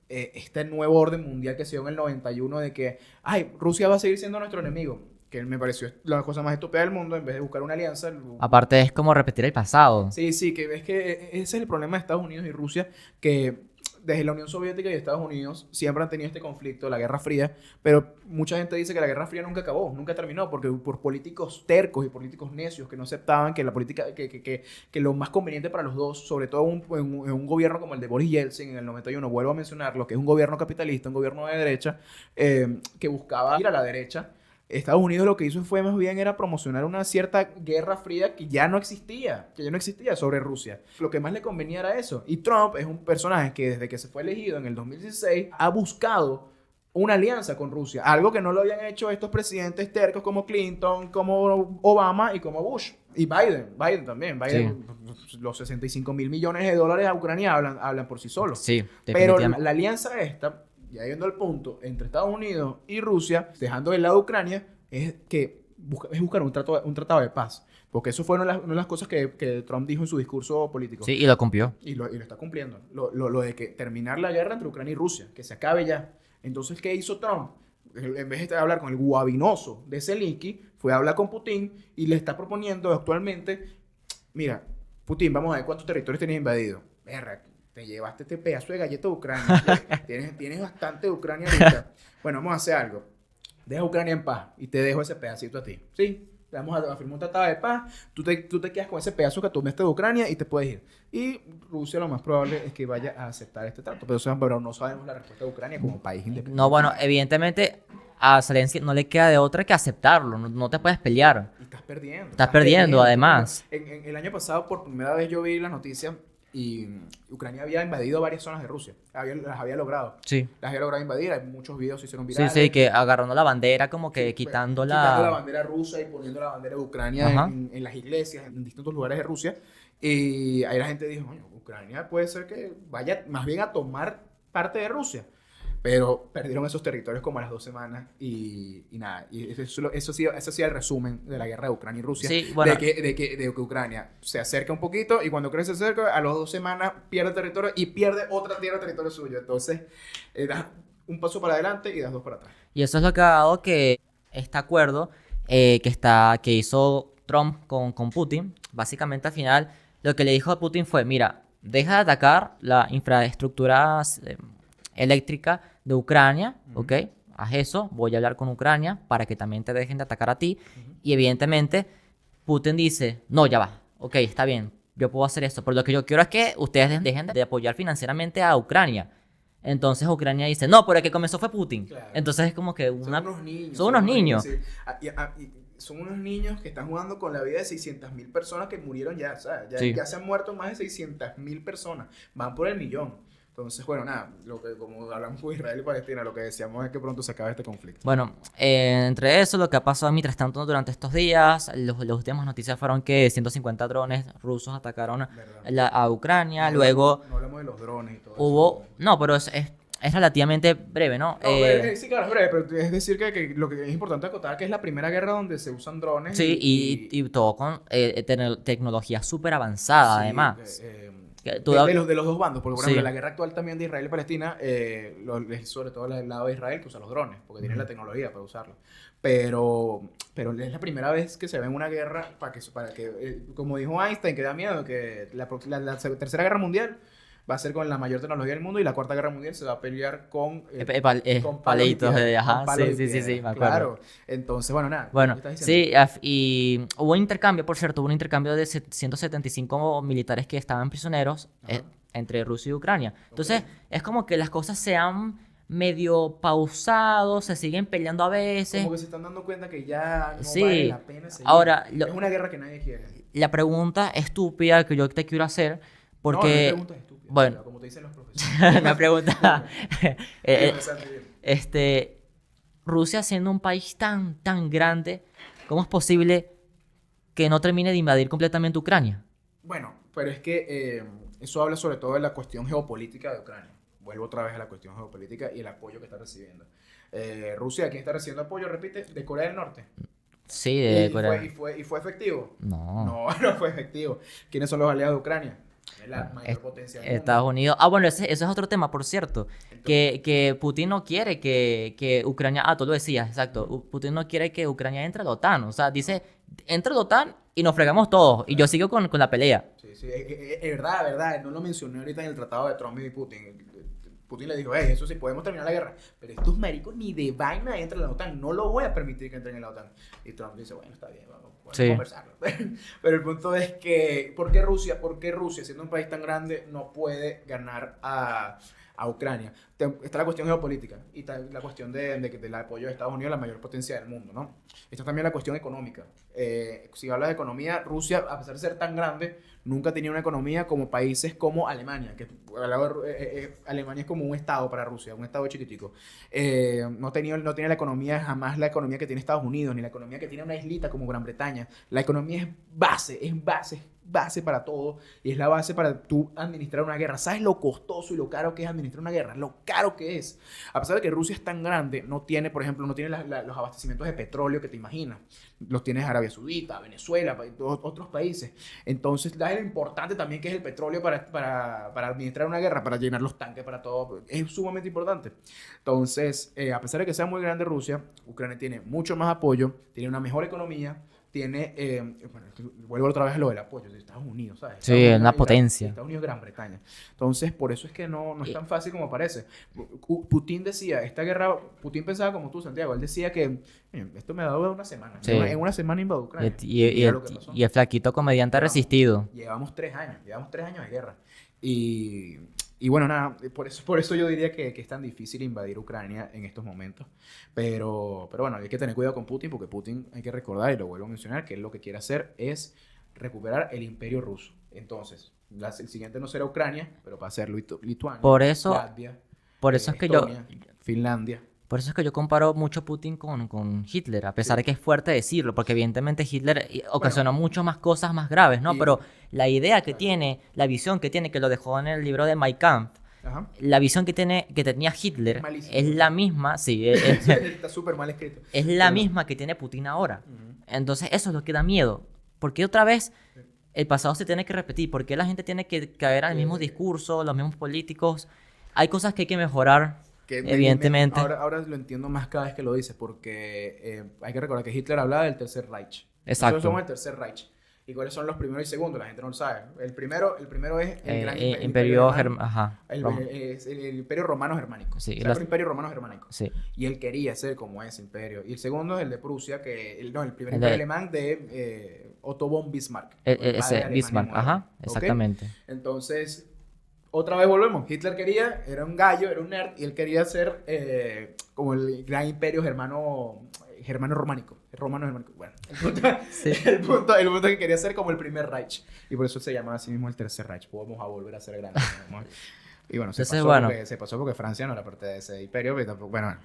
este nuevo orden mundial que se dio en el 91 de que, ay, Rusia va a seguir siendo nuestro enemigo, que me pareció la cosa más estúpida del mundo, en vez de buscar una alianza. Aparte es como repetir el pasado. Sí, sí, que es que ese es el problema de Estados Unidos y Rusia, que desde la Unión Soviética y Estados Unidos siempre han tenido este conflicto, la Guerra Fría, pero mucha gente dice que la Guerra Fría nunca acabó, nunca terminó, porque por políticos tercos y políticos necios que no aceptaban que la política, que lo más conveniente para los dos, sobre todo en un gobierno como el de Boris Yeltsin en el 91, vuelvo a mencionarlo, que es un gobierno capitalista, un gobierno de derecha, que buscaba ir a la derecha. Estados Unidos lo que hizo fue más bien era promocionar una cierta guerra fría que ya no existía sobre Rusia. Lo que más le convenía era eso. Y Trump es un personaje que desde que se fue elegido en el 2016 ha buscado una alianza con Rusia, algo que no lo habían hecho estos presidentes tercos como Clinton, como Obama y como Bush. Y Biden también. Biden, los 65 mil millones de dólares a Ucrania hablan por sí solos. Sí, Pero definitivamente. la alianza esta, ya yendo al punto, entre Estados Unidos y Rusia, dejando de lado Ucrania, es buscar un tratado de paz. Porque eso fue una de las cosas que Trump dijo en su discurso político. Sí, y lo cumplió. Y lo está cumpliendo. Lo de que terminar la guerra entre Ucrania y Rusia, que se acabe ya. Entonces, ¿qué hizo Trump? En vez de hablar con el guabinoso de Zelensky, fue a hablar con Putin y le está proponiendo actualmente, mira, Putin, vamos a ver cuántos territorios tienes invadido. Verga, te llevaste este pedazo de galleta de Ucrania. tienes bastante de Ucrania ahorita. Bueno, vamos a hacer algo. Deja a Ucrania en paz y te dejo ese pedacito a ti. ¿Sí? Vamos a firmar un tratado de paz. Tú te quedas con ese pedazo que tomaste de Ucrania y te puedes ir. Y Rusia lo más probable es que vaya a aceptar este trato. Pero no sabemos la respuesta de Ucrania como país independiente. No, bueno, evidentemente a Zelensky no le queda de otra que aceptarlo. No te puedes pelear. Y estás perdiendo. Estás perdiendo, además. En el año pasado, por primera vez, yo vi las noticias y Ucrania había invadido varias zonas de Rusia. Las había logrado. Sí. Las había logrado invadir. Hay muchos videos que se hicieron Sí, virales. sí, que agarrando la bandera, como que Sí, quitando quitando la la... bandera rusa y poniendo la bandera de Ucrania Ajá. en las iglesias, en distintos lugares de Rusia. Y ahí la gente dijo, "Coño, Ucrania puede ser que vaya más bien a tomar parte de Rusia." Pero perdieron esos territorios como a las 2 semanas y nada. Y eso ha sido el resumen de la guerra de Ucrania y Rusia. Sí, bueno. De que Ucrania se acerca un poquito y cuando crece cerca, a las 2 semanas pierde territorio y pierde otra tierra territorio suyo. Entonces, das un paso para adelante y das 2 para atrás. Y eso es lo que ha dado que este acuerdo que hizo Trump con Putin, básicamente al final lo que le dijo a Putin fue, mira, deja de atacar la infraestructura eléctrica de Ucrania, ¿ok? Haz eso, voy a hablar con Ucrania para que también te dejen de atacar a ti. Y evidentemente Putin dice, no, ya va, ok, está bien, yo puedo hacer esto, pero lo que yo quiero es que ustedes dejen de apoyar financieramente a Ucrania. Entonces Ucrania dice, no, pero el que comenzó fue Putin. Claro. Entonces es como que Son unos niños. Son unos niños. Sí. Y son unos niños que están jugando con la vida de 600.000 personas que murieron ya. O sea, Sí. ya se han muerto más de 600.000 personas. Van por el millón. Entonces, bueno, nada, como hablamos con Israel y Palestina, lo que decíamos es que pronto se acabe este conflicto. Bueno, entre eso, lo que ha pasado mientras tanto durante estos días, las últimas noticias fueron que 150 drones rusos atacaron ¿Verdad? a Ucrania, No luego no hablamos de los drones y todo hubo... eso. No, pero es relativamente breve, ¿no? No, sí, claro, es breve, pero es decir que lo que es importante acotar que es la primera guerra donde se usan drones. Sí, y todo con tecnología súper avanzada, Sí, además. De los dos bandos, porque por ejemplo, Sí. la guerra actual también de Israel y Palestina, es sobre todo el lado de Israel que usa los drones, porque tienen la tecnología para usarlo. Pero es la primera vez que se ve en una guerra para que como dijo Einstein, que da miedo, que la tercera guerra mundial va a ser con la mayor tecnología del mundo y la cuarta guerra mundial se va a pelear con con palos y Palitos piedras, ajá, con palos y sí, piedras, me acuerdo. claro. Entonces, bueno, nada. Bueno, ¿qué estás diciendo? sí, y hubo un intercambio, por cierto, hubo un intercambio de 175 militares que estaban prisioneros Ajá. entre Rusia y Ucrania. Entonces, es como que las cosas se han medio pausado, se siguen peleando a veces. Como que se están dando cuenta que ya no Sí. vale la pena seguir. Ahora, Es una guerra que nadie quiere. la pregunta estúpida que yo te quiero hacer, No, no porque, hay preguntas estúpidas. bueno, Como te dicen los profesores. una pregunta, eh, Dime, Santi, dime. Rusia siendo un país tan grande, ¿cómo es posible que no termine de invadir completamente Ucrania? Bueno, pero es que eso habla sobre todo de la cuestión geopolítica de Ucrania. Vuelvo otra vez a la cuestión geopolítica y el apoyo que está recibiendo. Rusia, ¿quién está recibiendo apoyo? Repite, de Corea del Norte. Sí, de ¿Y Corea. fue efectivo? No. No fue efectivo. ¿Quiénes son los aliados de Ucrania? Es la mayor potencia del mundo. Estados Unidos. Ah, bueno, eso es otro tema, por cierto. Que Putin no quiere que Ucrania. Ah, tú lo decías, exacto. Putin no quiere que Ucrania entre a la OTAN. O sea, dice, entra a la OTAN y nos fregamos todos. Y yo sigo con la pelea. Sí, es verdad. No lo mencioné ahorita en el tratado de Trump y Putin. Putin le dijo, eso sí, podemos terminar la guerra. Pero estos maricos ni de vaina entran en la OTAN. No lo voy a permitir que entren en la OTAN. Y Trump dice, bueno, está bien, vamos Sí. conversarlo. Pero el punto es que, ¿por qué Rusia, siendo un país tan grande, no puede ganar a Ucrania? Está la cuestión geopolítica y está la cuestión del apoyo de Estados Unidos, la mayor potencia del mundo, ¿no? Está también la cuestión económica. Si hablas de economía, Rusia, a pesar de ser tan grande, nunca tenía una economía como países como Alemania, que Alemania es como un estado para Rusia, un estado chiquitico. No tenía la economía, jamás la economía que tiene Estados Unidos, ni la economía que tiene una islita como Gran Bretaña. La economía es base para todo y es la base para tú administrar una guerra. ¿Sabes lo costoso y lo caro que es administrar una guerra? Lo caro que es. A pesar de que Rusia es tan grande, no tiene, por ejemplo, los abastecimientos de petróleo que te imaginas. Los tienes Arabia Saudita, Venezuela, otros países. Entonces, da lo importante también que es el petróleo para administrar una guerra, para llenar los tanques, para todo. Es sumamente importante. Entonces, a pesar de que sea muy grande Rusia, Ucrania tiene mucho más apoyo, tiene una mejor economía, tiene, bueno, vuelvo otra vez a lo del apoyo de Estados Unidos, ¿sabes? Sí, Estados Unidos una y potencia. Estados Unidos y Gran Bretaña. Entonces, por eso es que no es tan fácil como parece. Putin decía, esta guerra, Putin pensaba como tú, Santiago, él decía que esto me ha dado una semana. Sí. En una semana invadió Ucrania. Y mira lo que pasó. el flaquito comediante ha resistido. Llevamos 3 años de guerra. Y bueno, nada, por eso yo diría que es tan difícil invadir Ucrania en estos momentos. Pero bueno, hay que tener cuidado con Putin, porque Putin, hay que recordar, y lo vuelvo a mencionar, que él lo que quiere hacer es recuperar el imperio ruso. Entonces, el siguiente no será Ucrania, pero va a ser Lituania, Por eso, Latvia, es que Estonia, Finlandia. Por eso es que yo comparo mucho a Putin con Hitler, a pesar de que es fuerte decirlo, porque evidentemente Hitler ocasionó muchas más cosas más graves, ¿no? Pero la idea que tiene, la visión que tiene, que lo dejó en el libro de Mein Kampf, Ajá. la visión que tenía Hitler Malísimo. es la misma, sí, Está súper mal escrito. es la misma que tiene Putin ahora. Entonces eso es lo que da miedo, porque otra vez el pasado se tiene que repetir, porque la gente tiene que caer al mismo discurso, los mismos políticos. Hay cosas que hay que mejorar. Evidentemente. Ahora lo entiendo más cada vez que lo dices, porque hay que recordar que Hitler hablaba del Tercer Reich. Exacto. Nosotros somos el Tercer Reich. ¿Y cuáles son los primeros y segundos? La gente no lo sabe. El primero es el gran imperio el imperio romano germánico. Sí, el imperio romano germánico. Sí. Y él quería ser como ese imperio. Y el segundo es el de Prusia, el primer El imperio de- alemán de Otto von Bismarck. Ese Bismarck, ajá, ¿Ok? exactamente. Entonces, otra vez volvemos. Hitler era un gallo, era un nerd, y él quería ser como el gran imperio germano-románico. Romano-germánico. Bueno, Sí. el punto es que quería ser como el primer Reich. Y por eso se llamaba así mismo el Tercer Reich. Vamos a volver a ser grandes. ¿no? Y bueno, se pasó porque Francia no era parte de ese imperio. Pero tampoco, bueno,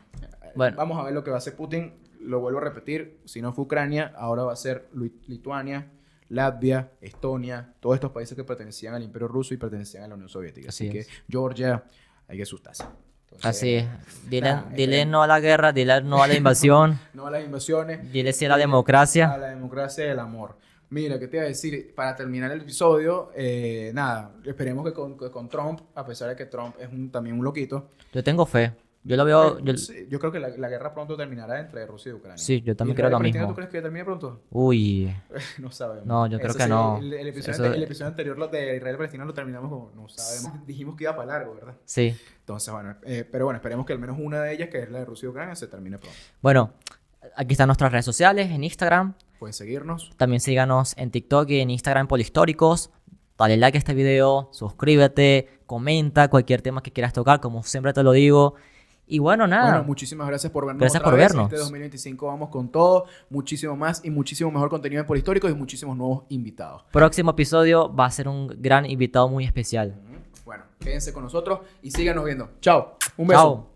vamos a ver lo que va a hacer Putin. Lo vuelvo a repetir. Si no fue Ucrania, ahora va a ser Lituania, Latvia, Estonia, todos estos países que pertenecían al Imperio Ruso y pertenecían a la Unión Soviética. Así que Georgia, hay que asustarse. Entonces, así es. Dile no a la guerra, dile no a la invasión. No a las invasiones. Dile sí a la democracia. A la democracia y el amor. Mira, ¿qué te iba a decir? Para terminar el episodio, nada, esperemos que con Trump, a pesar de que Trump es también un loquito, Yo tengo fe. Yo lo veo... sí, yo creo que la guerra pronto terminará entre Rusia y Ucrania. Sí, yo también Israel creo lo y Palestina, mismo. ¿tú crees que termine pronto? Uy, No sabemos. no, yo creo Eso que sí, no. El episodio, Eso- el episodio anterior, lo de Israel y Palestina, lo terminamos como no sabemos. Dijimos que iba para largo, ¿verdad? Sí. Entonces, bueno, pero bueno, esperemos que al menos una de ellas, que es la de Rusia y Ucrania, se termine pronto. Bueno, aquí están nuestras redes sociales, en Instagram. Pueden seguirnos. También síganos en TikTok y en Instagram Polihistóricos. Dale like a este video, suscríbete, comenta cualquier tema que quieras tocar, como siempre te lo digo. Y bueno, nada. Bueno, muchísimas gracias por vernos. Gracias otra por vez. vernos. Este 2025 vamos con todo, muchísimo más y muchísimo mejor contenido en Polihistóricos y muchísimos nuevos invitados. Próximo episodio va a ser un gran invitado muy especial. Bueno, quédense con nosotros y síganos viendo. Chao. Un beso. Chao.